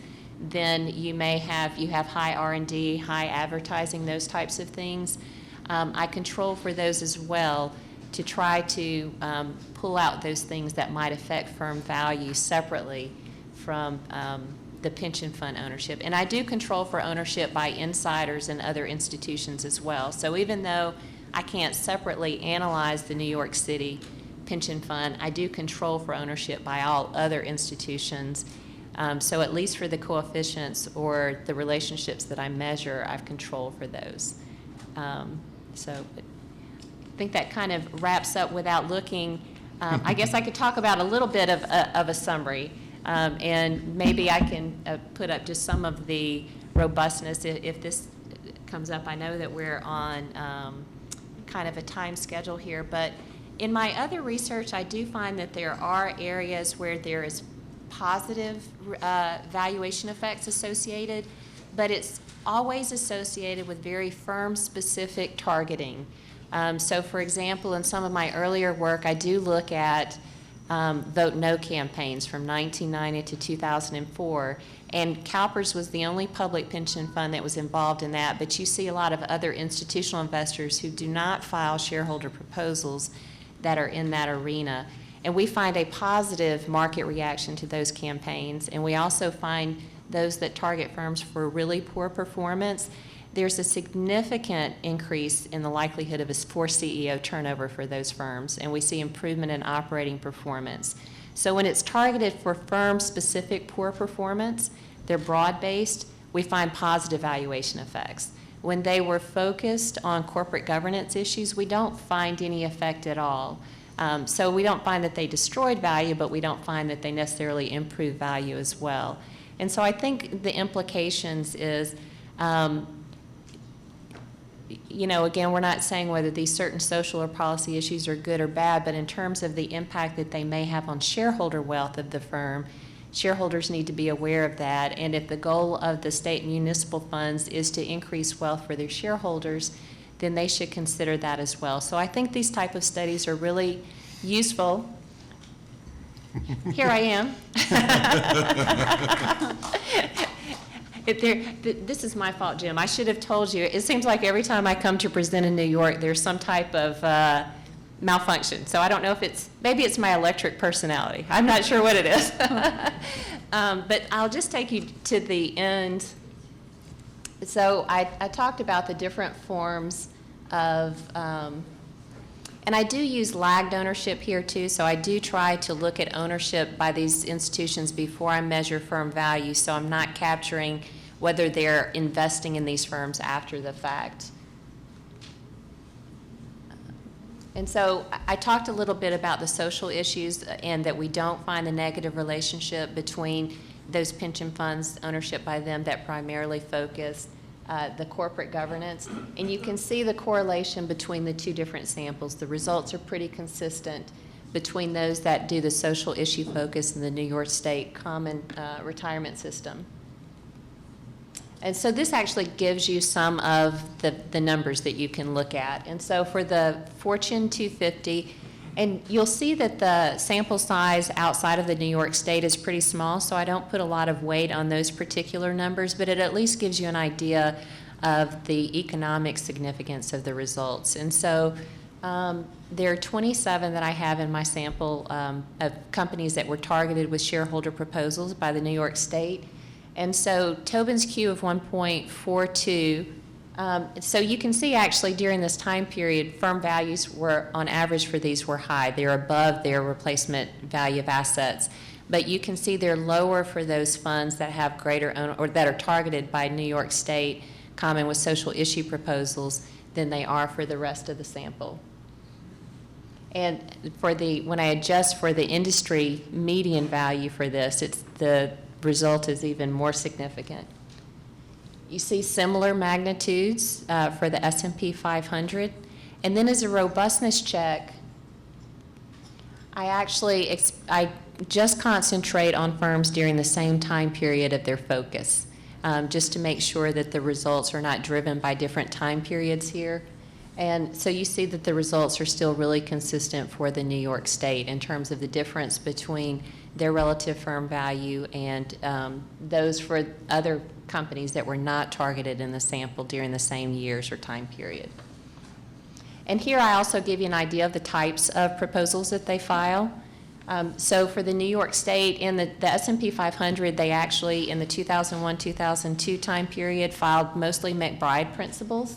then you have high R&D, high advertising, those types of things. I control for those as well to try to pull out those things that might affect firm value separately from the pension fund ownership. And I do control for ownership by insiders and other institutions as well. So even though I can't separately analyze the New York City pension fund, I do control for ownership by all other institutions. So at least for the coefficients or the relationships that I measure, I've controlled for those. So I think that kind of wraps up without looking. I guess I could talk about a little bit of a summary. And maybe I can put up just some of the robustness if this comes up. I know that we're on kind of a time schedule here, but in my other research, I do find that there are areas where there is positive valuation effects associated, but it's always associated with very firm-specific targeting. So, for example, in some of my earlier work, I do look at vote no campaigns from 1990 to 2004, and CalPERS was the only public pension fund that was involved in that, but you see a lot of other institutional investors who do not file shareholder proposals that are in that arena. And we find a positive market reaction to those campaigns, and we also find those that target firms for really poor performance. There's a significant increase in the likelihood of for CEO turnover for those firms, and we see improvement in operating performance. So when it's targeted for firm-specific poor performance, they're broad-based, we find positive valuation effects. When they were focused on corporate governance issues, we don't find any effect at all. So we don't find that they destroyed value, but we don't find that they necessarily improved value as well. And so I think the implications is you know, again, we're not saying whether these certain social or policy issues are good or bad, but in terms of the impact that they may have on shareholder wealth of the firm, shareholders need to be aware of that. And if the goal of the state and municipal funds is to increase wealth for their shareholders, then they should consider that as well. So I think these type of studies are really useful. Here I am. This is my fault, Jim. I should have told you. It seems like every time I come to present in New York, there's some type of malfunction. So I don't know if maybe it's my electric personality. I'm not sure what it is. But I'll just take you to the end. So I talked about the different forms of, and I do use lagged ownership here too, so I do try to look at ownership by these institutions before I measure firm value, so I'm not capturing whether they're investing in these firms after the fact. And so I talked a little bit about the social issues and that we don't find the negative relationship between those pension funds, ownership by them that primarily focus the corporate governance. And you can see the correlation between the two different samples. The results are pretty consistent between those that do the social issue focus in the New York State Common Retirement System. And so this actually gives you some of the numbers that you can look at. And so for the Fortune 250, and you'll see that the sample size outside of the New York State is pretty small, so I don't put a lot of weight on those particular numbers, but it at least gives you an idea of the economic significance of the results. And so there are 27 that I have in my sample of companies that were targeted with shareholder proposals by the New York State. And so Tobins Q of 1.42, so you can see actually during this time period, firm values were, on average for these, were high. They're above their replacement value of assets. But you can see they're lower for those funds that have greater own, or that are targeted by New York State common with social issue proposals than they are for the rest of the sample. And for when I adjust for the industry median value for this, the result is even more significant. You see similar magnitudes for the S&P 500. And then as a robustness check, I just concentrate on firms during the same time period of their focus, just to make sure that the results are not driven by different time periods here. And so you see that the results are still really consistent for the New York State in terms of the difference between their relative firm value and those for other companies that were not targeted in the sample during the same years or time period. And here I also give you an idea of the types of proposals that they file. So for the New York State, in the S&P 500, they actually, in the 2001-2002 time period, filed mostly McBride principles.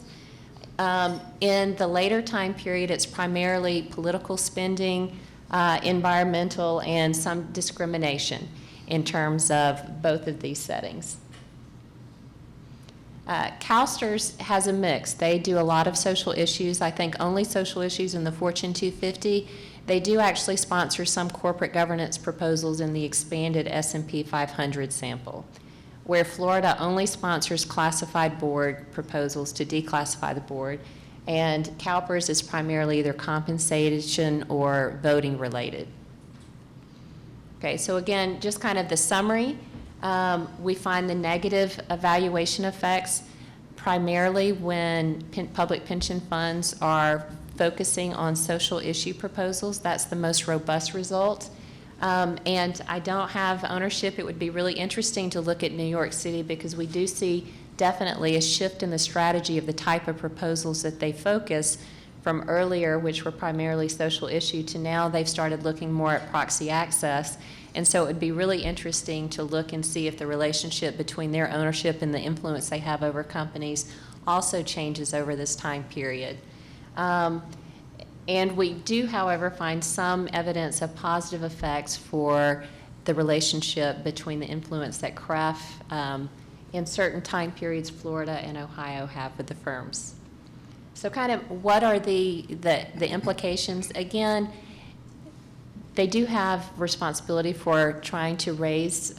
In the later time period, it's primarily political spending, environmental, and some discrimination in terms of both of these settings. CalSTRS has a mix. They do a lot of social issues. I think only social issues in the Fortune 250. They do actually sponsor some corporate governance proposals in the expanded S&P 500 sample, where Florida only sponsors classified board proposals to declassify the board, and CalPERS is primarily either compensation or voting related. Okay, so again, just kind of the summary. We find the negative evaluation effects primarily when public pension funds are focusing on social issue proposals. That's the most robust result. And I don't have ownership. It would be really interesting to look at New York City because we do see definitely a shift in the strategy of the type of proposals that they focus from earlier, which were primarily social issue, to now they've started looking more at proxy access. And so it would be really interesting to look and see if the relationship between their ownership and the influence they have over companies also changes over this time period. And we do, however, find some evidence of positive effects for the relationship between the influence that CREF in certain time periods Florida and Ohio have with the firms. So kind of what are the implications? Again, they do have responsibility for trying to raise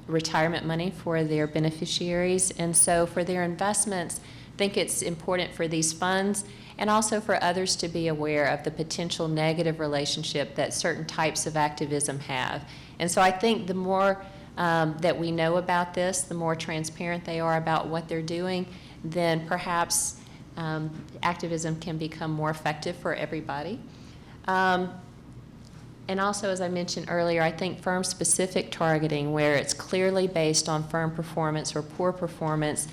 retirement money for their beneficiaries. And so for their investments, think it's important for these funds and also for others to be aware of the potential negative relationship that certain types of activism have. And so I think the more that we know about this, the more transparent they are about what they're doing, then perhaps activism can become more effective for everybody. And also, as I mentioned earlier, I think firm-specific targeting, where it's clearly based on firm performance or poor performance,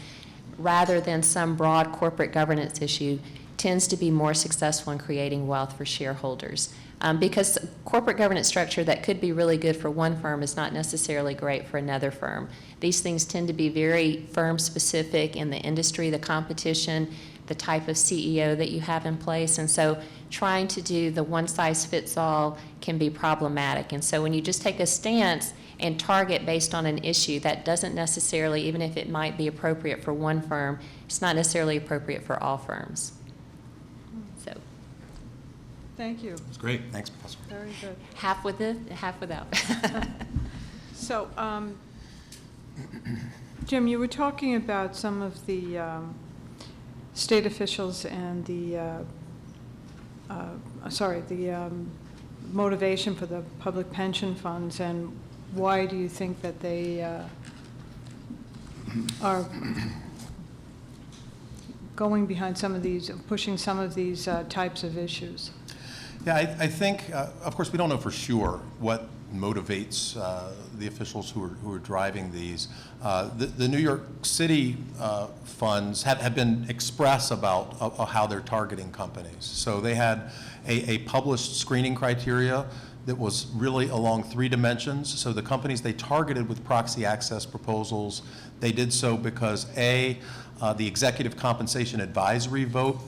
rather than some broad corporate governance issue, tends to be more successful in creating wealth for shareholders. Because corporate governance structure that could be really good for one firm is not necessarily great for another firm. These things tend to be very firm-specific in the industry, the competition, the type of CEO that you have in place. And so trying to do the one-size-fits-all can be problematic. And so when you just take a stance and target based on an issue, that doesn't necessarily, even if it might be appropriate for one firm, it's not necessarily appropriate for all firms. So Thank you. That's great. Thanks, Professor. Very good. half with it, half without. So, Jim, you were talking about some of the state officials and the motivation for the public pension funds, and why do you think that they are going behind some of these, pushing some of these types of issues? Yeah, I think, of course, we don't know for sure what motivates the officials who are driving these. The New York City funds have been express about how they're targeting companies. So they had a published screening criteria that was really along 3 dimensions. So the companies they targeted with proxy access proposals, they did so because the executive compensation advisory vote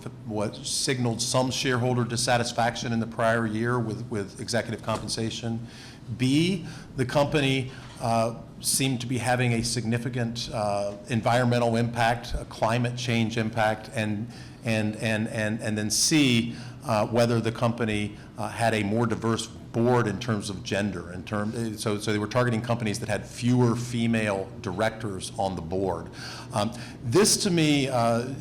signaled some shareholder dissatisfaction in the prior year with executive compensation. B, the company seemed to be having a significant environmental impact, a climate change impact, and then C, whether the company had a more diverse board in terms of gender. So they were targeting companies that had fewer female directors on the board. This, to me,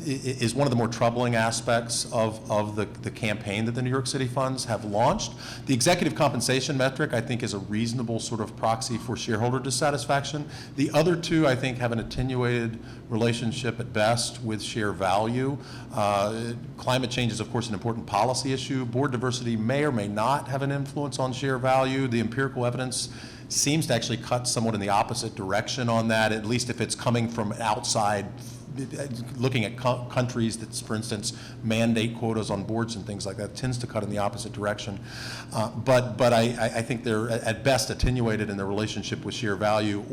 is one of the more troubling aspects of the campaign that the New York City funds have launched. The executive compensation metric, I think, is a reasonable sort of proxy for shareholder dissatisfaction. The other 2, I think, have an attenuated relationship at best with share value. Climate change is, of course, an important policy issue. Board diversity may or may not have an influence on share value. The empirical evidence seems to actually cut somewhat in the opposite direction on that, at least if it's coming from outside, looking at countries that, for instance, mandate quotas on boards and things like that, tends to cut in the opposite direction. But I think they're at best attenuated in their relationship with share value,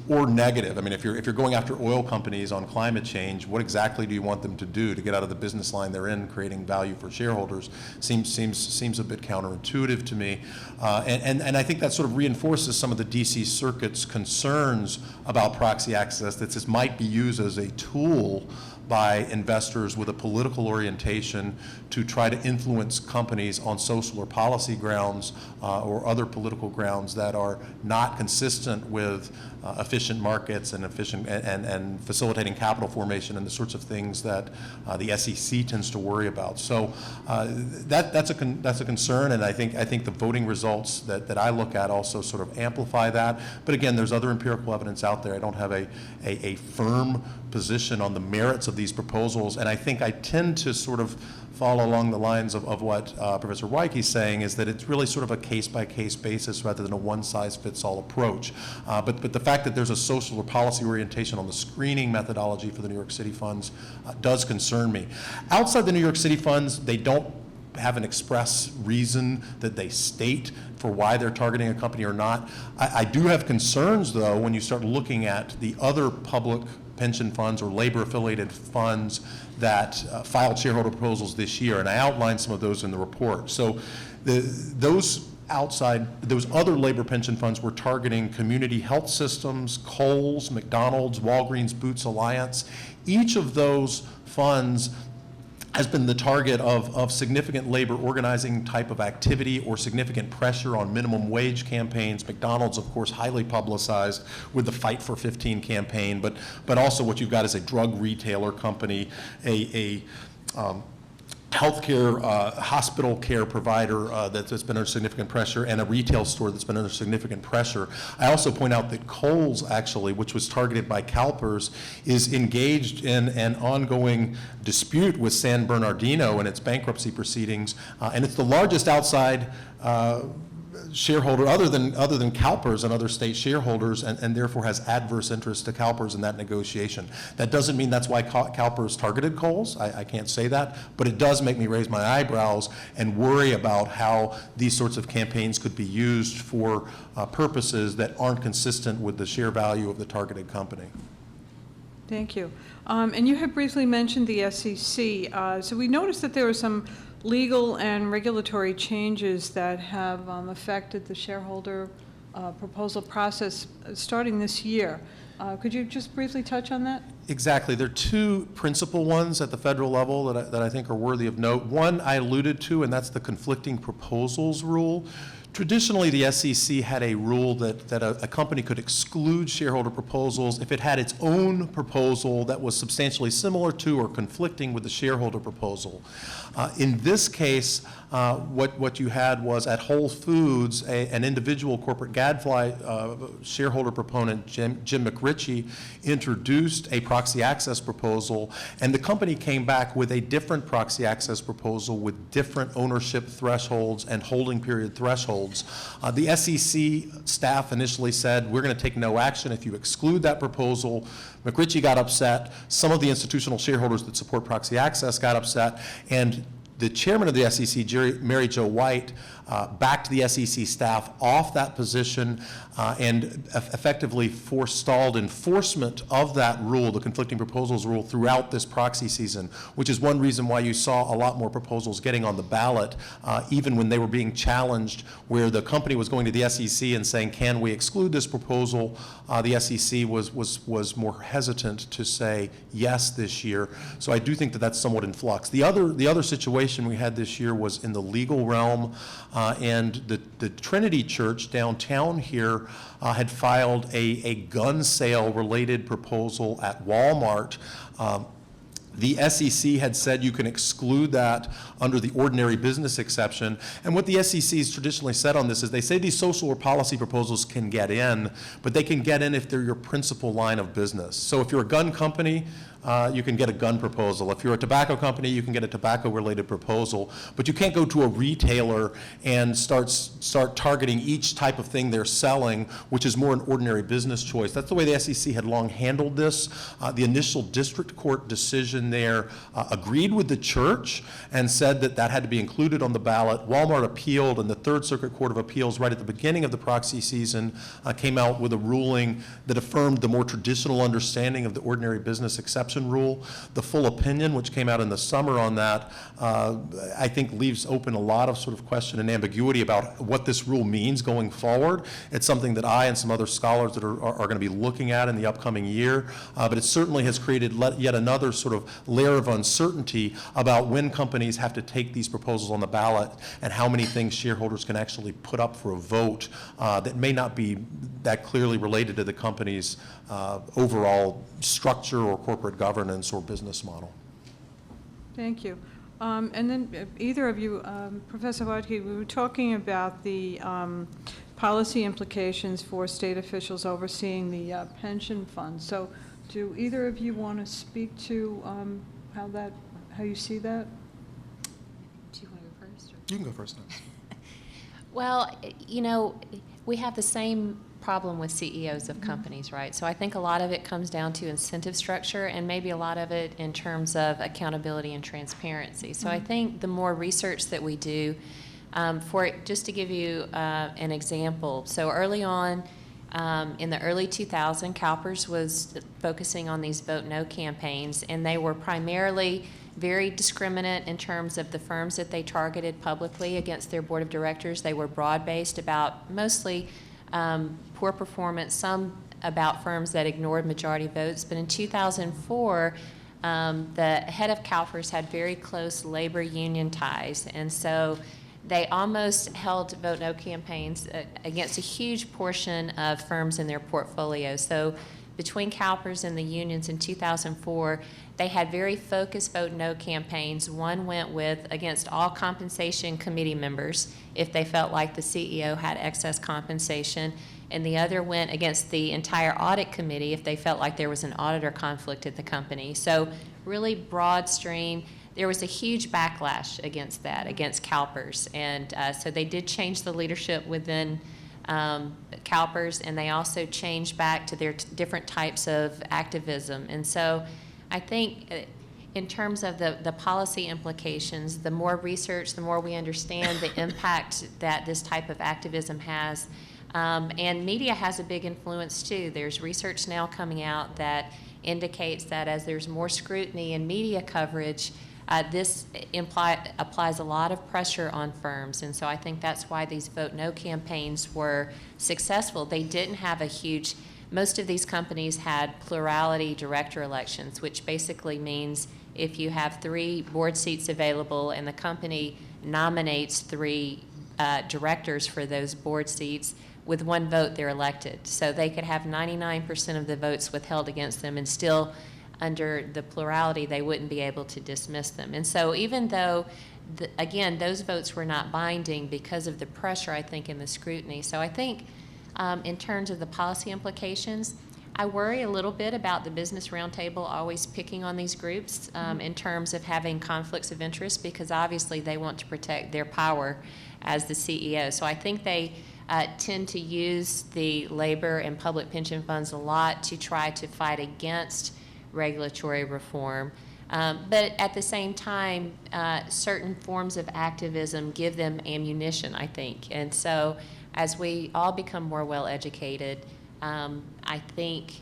or negative. I mean, if you're going after oil companies on climate change, what exactly do you want them to do to get out of the business line they're in, creating value for shareholders? Seems a bit counterintuitive to me, and I think that sort of reinforces some of the D.C. Circuit's concerns about proxy access, that this might be used as a tool by investors with a political orientation to try to influence companies on social or policy grounds or other political grounds that are not consistent with efficient markets and efficient and facilitating capital formation and the sorts of things that the SEC tends to worry about. So that's a concern, and I think the voting results that I look at also sort of amplify that. But again, there's other empirical evidence out there. I don't have a firm position on the merits of these proposals, and I think I tend to sort of follow along the lines of what Professor Weike is saying, is that it's really sort of a case-by-case basis rather than a one-size-fits-all approach. But the fact that there's a social or policy orientation on the screening methodology for the New York City funds does concern me. Outside the New York City funds, they don't have an express reason that they state for why they're targeting a company or not. I do have concerns, though, when you start looking at the other public pension funds or labor-affiliated funds that filed shareholder proposals this year, and I outlined some of those in the report. So those other labor pension funds were targeting community health systems, Kohl's, McDonald's, Walgreens, Boots Alliance. Each of those funds has been the target of significant labor organizing type of activity or significant pressure on minimum wage campaigns. McDonald's, of course, highly publicized with the Fight for 15 campaign, but also what you've got is a drug retailer company, a healthcare, hospital care provider that's been under significant pressure, and a retail store that's been under significant pressure. I also point out that Kohl's, actually, which was targeted by CalPERS, is engaged in an ongoing dispute with San Bernardino in its bankruptcy proceedings, and it's the largest outside shareholder other than CalPERS and other state shareholders, and therefore has adverse interest to CalPERS in that negotiation. That doesn't mean that's why CalPERS targeted Kohl's. I can't say that, but it does make me raise my eyebrows and worry about how these sorts of campaigns could be used for purposes that aren't consistent with the share value of the targeted company. Thank you. And you had briefly mentioned the SEC. So we noticed that there were some legal and regulatory changes that have affected the shareholder proposal process starting this year. Could you just briefly touch on that? Exactly. There are two principal ones at the federal level that I think are worthy of note. One I alluded to, and that's the conflicting proposals rule. Traditionally, the SEC had a rule that a company could exclude shareholder proposals if it had its own proposal that was substantially similar to or conflicting with the shareholder proposal. In this case, what you had was at Whole Foods, an individual corporate gadfly shareholder proponent, Jim McRitchie, introduced a proxy access proposal, and the company came back with a different proxy access proposal with different ownership thresholds and holding period thresholds. The SEC staff initially said, we're going to take no action if you exclude that proposal. McRitchie got upset. Some of the institutional shareholders that support proxy access got upset, and the chairman of the SEC, Mary Jo White, backed the SEC staff off that position and effectively forestalled enforcement of that rule, the conflicting proposals rule, throughout this proxy season, which is one reason why you saw a lot more proposals getting on the ballot, even when they were being challenged, where the company was going to the SEC and saying, can we exclude this proposal? The SEC was more hesitant to say yes this year. So I do think that that's somewhat in flux. The other situation we had this year was in the legal realm, and the Trinity Church downtown here had filed a gun sale related proposal at Walmart. The SEC had said you can exclude that under the ordinary business exception. And what the SEC has traditionally said on this is they say these social or policy proposals can get in, but they can get in if they're your principal line of business. So if you're a gun company, you can get a gun proposal. If you're a tobacco company, you can get a tobacco-related proposal. But you can't go to a retailer and start targeting each type of thing they're selling, which is more an ordinary business choice. That's the way the SEC had long handled this. The initial district court decision there agreed with the church and said that that had to be included on the ballot. Walmart appealed, and the Third Circuit Court of Appeals, right at the beginning of the proxy season, came out with a ruling that affirmed the more traditional understanding of the ordinary business exception rule. The full opinion, which came out in the summer on that, I think leaves open a lot of sort of question and ambiguity about what this rule means going forward. It's something that I and some other scholars that are going to be looking at in the upcoming year, but it certainly has created yet another sort of layer of uncertainty about when companies have to take these proposals on the ballot and how many things shareholders can actually put up for a vote that may not be that clearly related to the company's overall structure or corporate governance or business model. Thank you. And then either of you, Professor Wadke, we were talking about the policy implications for state officials overseeing the pension fund. So do either of you want to speak to how you see that? Do you want to go first? You can go first. Well, we have the same problem with CEOs of companies, right? So I think a lot of it comes down to incentive structure and maybe a lot of it in terms of accountability and transparency. So I think the more research that we do, just to give you an example, so early on, in the early 2000s, CalPERS was focusing on these Vote No campaigns, and they were primarily very discriminate in terms of the firms that they targeted publicly against their board of directors. They were broad-based about mostly poor performance, some about firms that ignored majority votes. But in 2004, the head of CalPERS had very close labor union ties, and so they almost held vote no campaigns against a huge portion of firms in their portfolio. So between CalPERS and the unions in 2004, they had very focused vote no campaigns. One went with against all compensation committee members if they felt like the CEO had excess compensation, and the other went against the entire audit committee if they felt like there was an auditor conflict at the company. So really broad stream. There was a huge backlash against that, against CalPERS, and so they did change the leadership within CalPERS, and they also changed back to their different types of activism. And so I think in terms of the policy implications, the more research, the more we understand the impact that this type of activism has. And media has a big influence too. There's research now coming out that indicates that as there's more scrutiny in media coverage, this applies a lot of pressure on firms, and so I think that's why these vote no campaigns were successful. They didn't have a huge, most of these companies had plurality director elections, which basically means if you have 3 board seats available and the company nominates 3 directors for those board seats, with 1 vote they're elected. So they could have 99% of the votes withheld against them and still under the plurality, they wouldn't be able to dismiss them. And so even though, again, those votes were not binding because of the pressure, I think, in the scrutiny. So I think in terms of the policy implications, I worry a little bit about the Business Roundtable always picking on these groups in terms of having conflicts of interest, because obviously they want to protect their power as the CEO. So I think they tend to use the labor and public pension funds a lot to try to fight against regulatory reform. But at the same time, certain forms of activism give them ammunition, I think. And so as we all become more well-educated, I think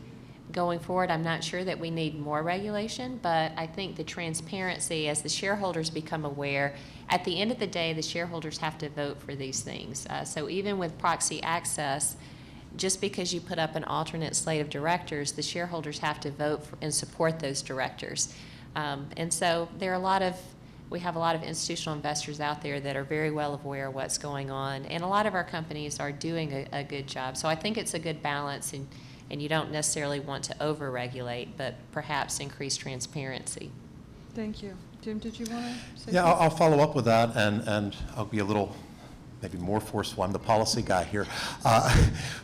going forward, I'm not sure that we need more regulation, but I think the transparency, as the shareholders become aware, at the end of the day, the shareholders have to vote for these things. So even with proxy access, just because you put up an alternate slate of directors, the shareholders have to vote for and support those directors. And so there are we have a lot of institutional investors out there that are very well aware of what's going on, and a lot of our companies are doing a good job. So I think it's a good balance, and you don't necessarily want to over-regulate, but perhaps increase transparency. Thank you. Jim, did you want to say Yeah, something? I'll follow up with that, and I'll be a little maybe more forceful. I'm the policy guy here.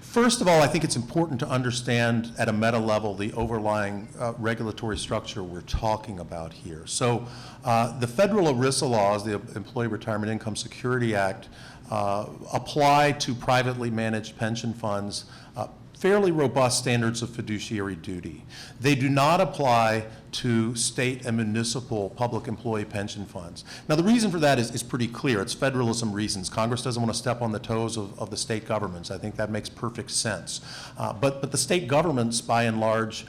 First of all, I think it's important to understand at a meta level the overlying regulatory structure we're talking about here. So the federal ERISA laws, the Employee Retirement Income Security Act, apply to privately managed pension funds fairly robust standards of fiduciary duty. They do not apply to state and municipal public employee pension funds. Now, the reason for that is pretty clear. It's federalism reasons. Congress doesn't want to step on the toes of the state governments. I think that makes perfect sense. But the state governments, by and large,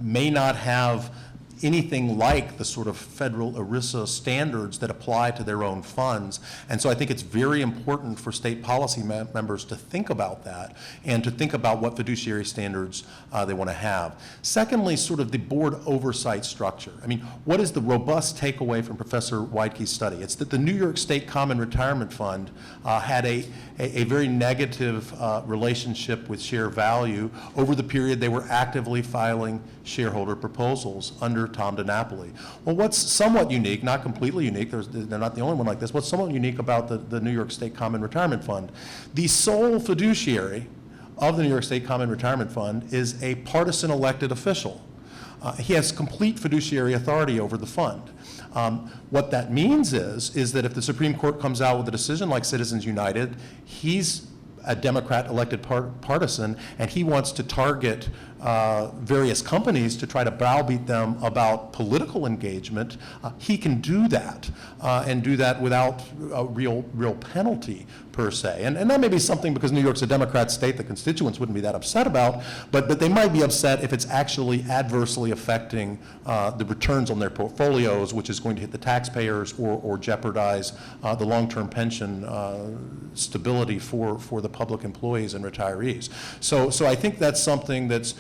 may not have anything like the sort of federal ERISA standards that apply to their own funds. And so I think it's very important for state policy members to think about that and to think about what fiduciary standards they want to have. Secondly, sort of the board oversight structure. I mean, what is the robust takeaway from Professor Weidke's study? It's that the New York State Common Retirement Fund had a very negative relationship with share value over the period they were actively filing shareholder proposals under Tom DiNapoli. Well, what's somewhat unique, not completely unique, they're not the only one like this, what's somewhat unique about the New York State Common Retirement Fund? The sole fiduciary of the New York State Common Retirement Fund is a partisan elected official. He has complete fiduciary authority over the fund. What that means is that if the Supreme Court comes out with a decision like Citizens United, he's a Democrat elected partisan, and he wants to target various companies to try to browbeat them about political engagement. He can do that and do that without a real penalty per se. And that may be something because New York's a Democrat state the constituents wouldn't be that upset about, but they might be upset if it's actually adversely affecting the returns on their portfolios, which is going to hit the taxpayers or jeopardize the long-term pension stability for the public employees and retirees. So I think that's something that's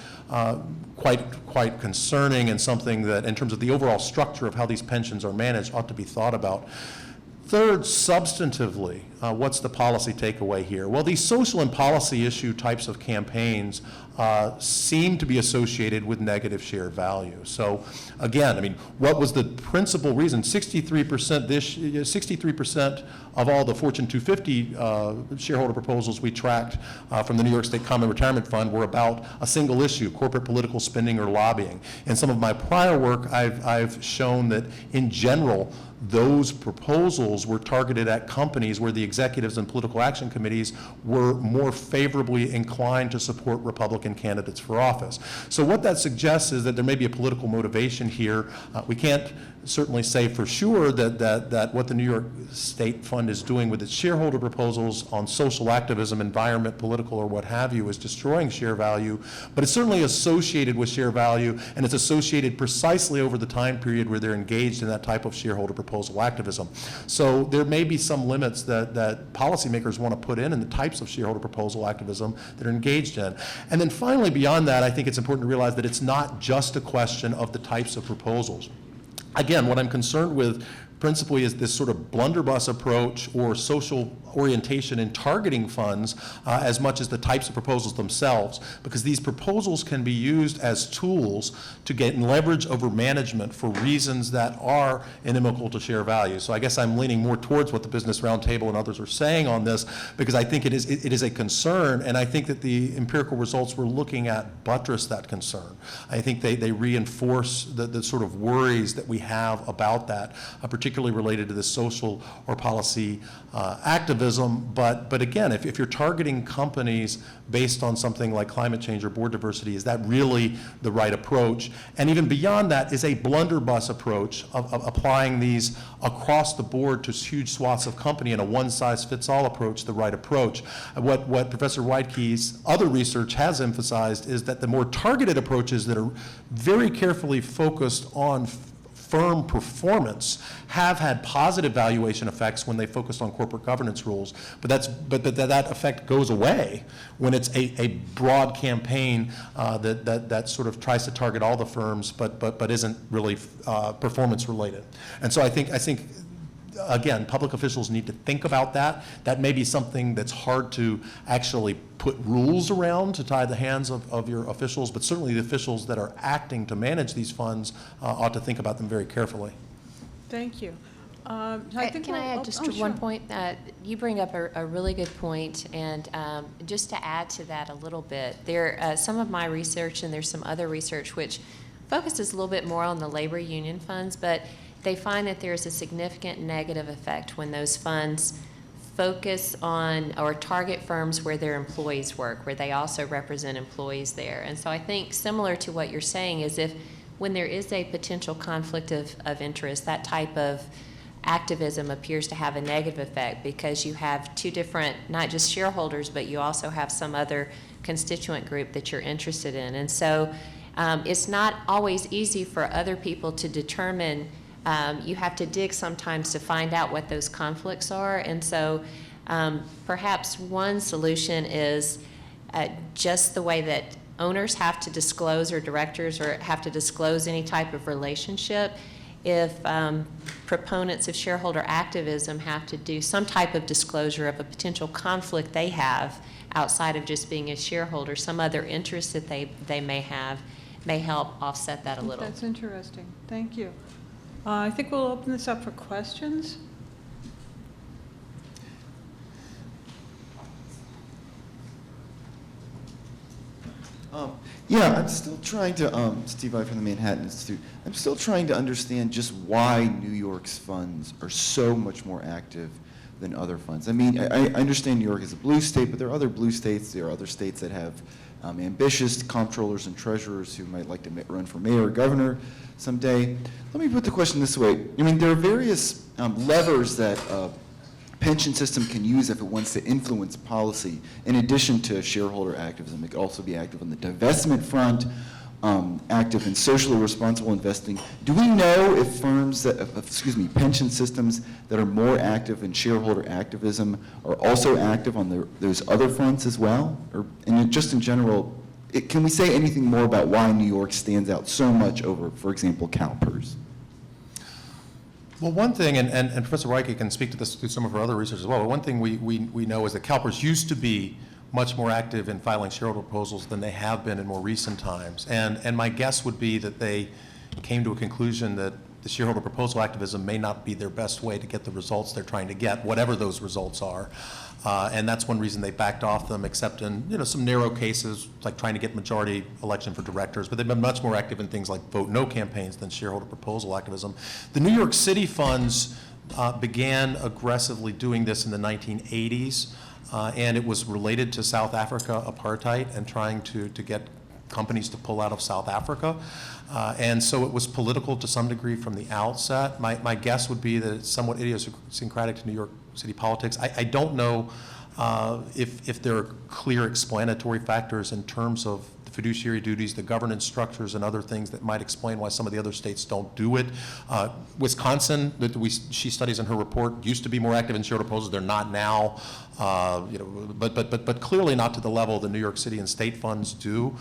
quite concerning, and something that, in terms of the overall structure of how these pensions are managed, ought to be thought about. Third, substantively, what's the policy takeaway here? Well, these social and policy issue types of campaigns seem to be associated with negative share value. So again, I mean, what was the principal reason? 63% of all the Fortune 250 shareholder proposals we tracked from the New York State Common Retirement Fund were about a single issue: corporate political spending or lobbying. In some of my prior work, I've shown that in general, those proposals were targeted at companies where the executives and political action committees were more favorably inclined to support Republican candidates for office. So what that suggests is that there may be a political motivation here. We can't certainly say for sure that what the New York State Fund is doing with its shareholder proposals on social activism, environment, political, or what have you, is destroying share value, but it's certainly associated with share value, and it's associated precisely over the time period where they're engaged in that type of shareholder proposal activism. So there may be some limits that policymakers want to put in the types of shareholder proposal activism that are engaged in. And then finally, beyond that, I think it's important to realize that it's not just a question of the types of proposals. Again, what I'm concerned with principally is this sort of blunderbuss approach or social orientation in targeting funds as much as the types of proposals themselves, because these proposals can be used as tools to get leverage over management for reasons that are inimical to share value. So I guess I'm leaning more towards what the Business Roundtable and others are saying on this, because I think it is a concern, and I think that the empirical results we're looking at buttress that concern. I think they reinforce the sort of worries that we have about that, particularly related to the social or policy activism. But again, if you're targeting companies based on something like climate change or board diversity, is that really the right approach? And even beyond that, is a blunderbuss approach of applying these across the board to huge swaths of company in a one-size-fits-all approach the right approach? What Professor Weidke's other research has emphasized is that the more targeted approaches that are very carefully focused on firm performance have had positive valuation effects when they focused on corporate governance rules, but that effect goes away when it's a broad campaign that sort of tries to target all the firms, but isn't really performance related. And so I think again, public officials need to think about that. That may be something that's hard to actually put rules around to tie the hands of your officials, but certainly the officials that are acting to manage these funds ought to think about them very carefully. Thank you. Can I add just one point? You bring up a really good point, and just to add to that a little bit, some of my research, and there's some other research which focuses a little bit more on the labor union funds, but they find that there's a significant negative effect when those funds focus on or target firms where their employees work, where they also represent employees there. And so I think similar to what you're saying is when there is a potential conflict of interest, that type of activism appears to have a negative effect, because you have two different, not just shareholders, but you also have some other constituent group that you're interested in. And so it's not always easy for other people to determine. You have to dig sometimes to find out what those conflicts are. And so perhaps one solution is just the way that owners have to disclose, or directors have to disclose any type of relationship. If proponents of shareholder activism have to do some type of disclosure of a potential conflict they have outside of just being a shareholder, some other interest that they may have, may help offset that a little. That's interesting. Thank you. I think we'll open this up for questions. Yeah, I'm still trying to, Steve I from the Manhattan Institute, I'm still trying to understand just why New York's funds are so much more active than other funds. I mean, I understand New York is a blue state, but there are other blue states, there are other states that have ambitious comptrollers and treasurers who might like to run for mayor or governor someday. Let me put the question this way. I mean, there are various levers that pension system can use if it wants to influence policy. In addition to shareholder activism, it could also be active on the divestment front. active in socially responsible investing. Do we know if firms that, pension systems that are more active in shareholder activism are also active on those other fronts as well? Or just in general, can we say anything more about why New York stands out so much over, for example, CalPERS? Well, one thing, and Professor Reike can speak to this through some of her other research as well, but one thing we know is that CalPERS used to be much more active in filing shareholder proposals than they have been in more recent times. And my guess would be that they came to a conclusion that the shareholder proposal activism may not be their best way to get the results they're trying to get, whatever those results are. And that's one reason they backed off them, except in some narrow cases, like trying to get majority election for directors. But they've been much more active in things like vote no campaigns than shareholder proposal activism. The New York City funds began aggressively doing this in the 1980s. And it was related to South Africa apartheid and trying to get companies to pull out of South Africa. And so it was political to some degree from the outset. My guess would be that it's somewhat idiosyncratic to New York City politics. I don't know if there are clear explanatory factors in terms of the fiduciary duties, the governance structures, and other things that might explain why some of the other states don't do it. Wisconsin, that she studies in her report, used to be more active in shareholder proposals. They're not now. But clearly not to the level the New York City and state funds do.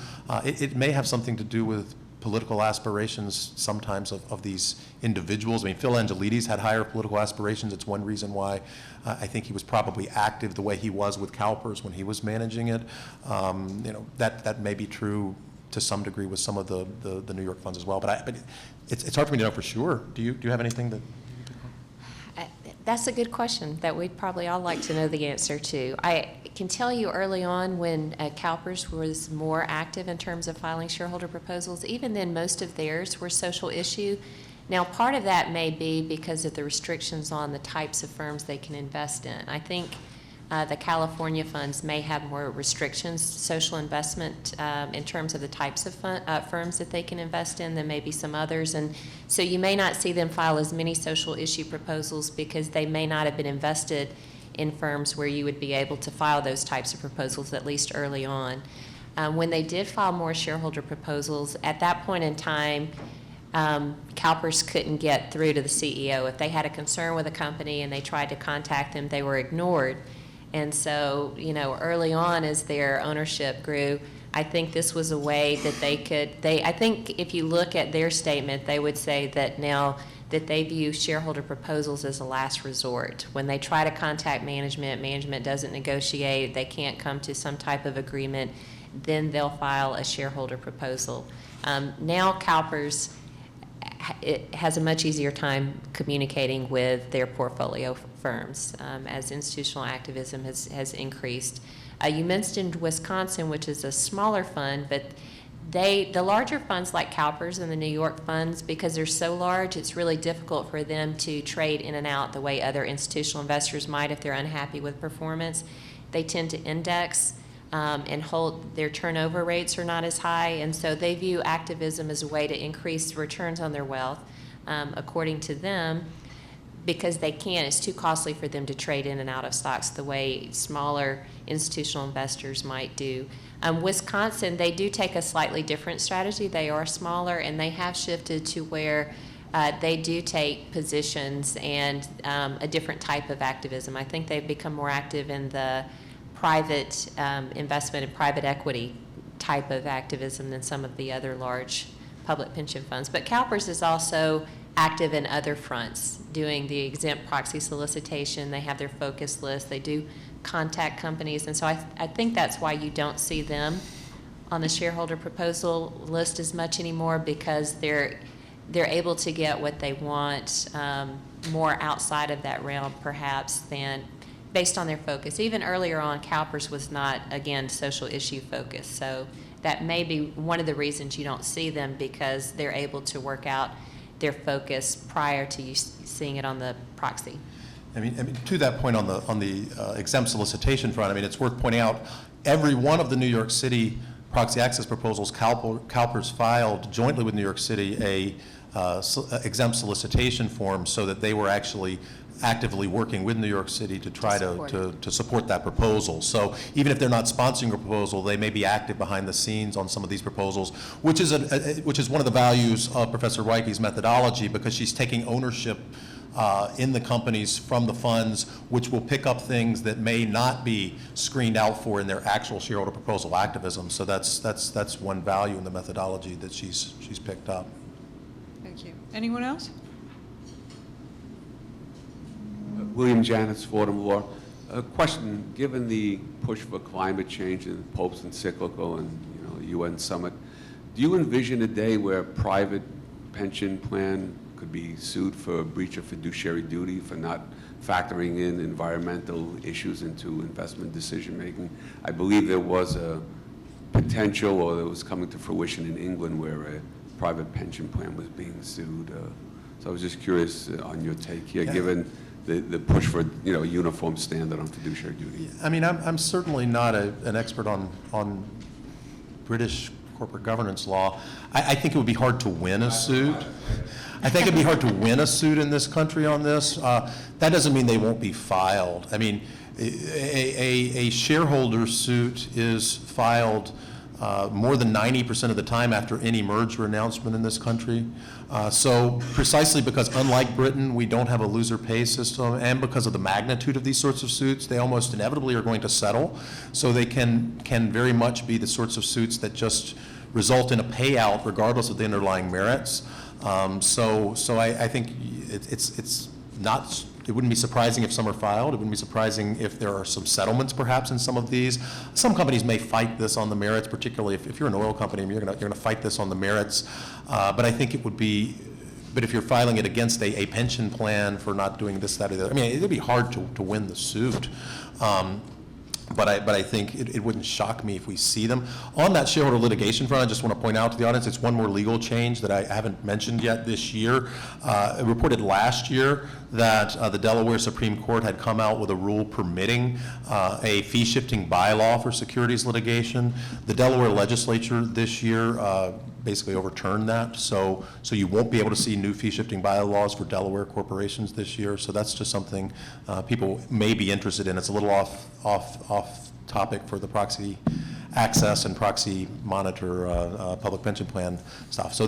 It may have something to do with political aspirations sometimes of these individuals. I mean, Phil Angelides had higher political aspirations. It's one reason why I think he was probably active the way he was with CalPERS when he was managing it. That may be true to some degree with some of the New York funds as well. But it's hard for me to know for sure. Do you have anything that? That's a good question that we'd probably all like to know the answer to. I can tell you early on when CalPERS was more active in terms of filing shareholder proposals, even then most of theirs were social issue. Now, part of that may be because of the restrictions on the types of firms they can invest in. I think the California funds may have more restrictions, social investment, in terms of the types of firms that they can invest in than maybe some others. And so you may not see them file as many social issue proposals because they may not have been invested in firms where you would be able to file those types of proposals, at least early on. When they did file more shareholder proposals, at that point in time, CalPERS couldn't get through to the CEO. If they had a concern with a company and they tried to contact them, they were ignored. And so, early on as their ownership grew, I think this was a way that I think if you look at their statement, they would say that now that they view shareholder proposals as a last resort. When they try to contact management doesn't negotiate, they can't come to some type of agreement, then they'll file a shareholder proposal. Now CalPERS it has a much easier time communicating with their portfolio firms as institutional activism has increased. You mentioned Wisconsin, which is a smaller fund, but the larger funds like CalPERS and the New York funds, because they're so large, it's really difficult for them to trade in and out the way other institutional investors might if they're unhappy with performance. They tend to index and hold their turnover rates are not as high, and so they view activism as a way to increase returns on their wealth, according to them, because they can't. It's too costly for them to trade in and out of stocks the way smaller institutional investors might do. Wisconsin, they do take a slightly different strategy. They are smaller, and they have shifted to where they do take positions and a different type of activism. I think they've become more active in the private investment and private equity type of activism than some of the other large public pension funds. But CalPERS is also active in other fronts, doing the exempt proxy solicitation. They have their focus list. They do contact companies. And so I think that's why you don't see them on the shareholder proposal list as much anymore, because they're able to get what they want more outside of that realm, perhaps, than based on their focus. Even earlier on, CalPERS was not, again, social issue focused. So that may be one of the reasons you don't see them, because they're able to work out their focus prior to you seeing it on the proxy. I mean, to that point on the exempt solicitation front, I mean, it's worth pointing out every one of the New York City proxy access proposals, CalPERS filed jointly with New York City a exempt solicitation form, so that they were actually actively working with New York City to try support to support that proposal. So even if they're not sponsoring a proposal, they may be active behind the scenes on some of these proposals, which is one of the values of Professor Weiche's methodology, because she's taking ownership in the companies from the funds, which will pick up things that may not be screened out for in their actual shareholder proposal activism. So that's one value in the methodology that she's picked up. Thank you. Anyone else? William Janus, Fordham Law. A question, given the push for climate change and Pope's encyclical and UN summit, do you envision a day where a private pension plan could be sued for breach of fiduciary duty for not factoring in environmental issues into investment decision making? I believe there was a potential, or it was coming to fruition in England, where a private pension plan was being sued. So I was just curious on your take here, given the push for a uniform standard on fiduciary duty. I mean, I'm certainly not an expert on British corporate governance law. I think it would be hard to win a suit. I think it'd be hard to win a suit in this country on this. That doesn't mean they won't be filed. I mean, a shareholder suit is filed more than 90% of the time after any merger announcement in this country. So precisely because, unlike Britain, we don't have a loser pay system, and because of the magnitude of these sorts of suits, they almost inevitably are going to settle. So they can very much be the sorts of suits that just result in a payout regardless of the underlying merits. So I think it's not. It wouldn't be surprising if some are filed. It wouldn't be surprising if there are some settlements perhaps in some of these. Some companies may fight this on the merits, particularly if you're an oil company, you're going to fight this on the merits. But I think it would be, but if you're filing it against a pension plan for not doing this, that, or the other, I mean, it'd be hard to win the suit. But I think it wouldn't shock me if we see them. On that shareholder litigation front, I just want to point out to the audience, it's one more legal change that I haven't mentioned yet this year. It reported last year that the Delaware Supreme Court had come out with a rule permitting a fee-shifting bylaw for securities litigation. The Delaware legislature this year basically overturned that, so you won't be able to see new fee-shifting bylaws for Delaware corporations this year. So that's just something people may be interested in. It's a little off topic for the proxy access and Proxy Monitor public pension plan stuff. So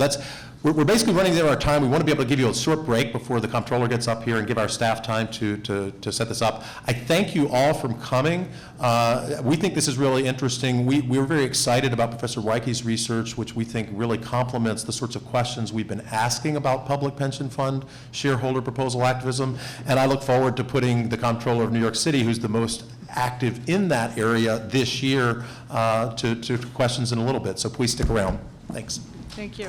we're basically running out of our time. We want to be able to give you a short break before the comptroller gets up here and give our staff time to set this up. I thank you all for coming. We think this is really interesting. We're very excited about Professor Weiche's research, which we think really complements the sorts of questions we've been asking about public pension fund shareholder proposal activism. And I look forward to putting the comptroller of New York City, who's the most active in that area this year, to questions in a little bit. So please stick around. Thanks. Thank you.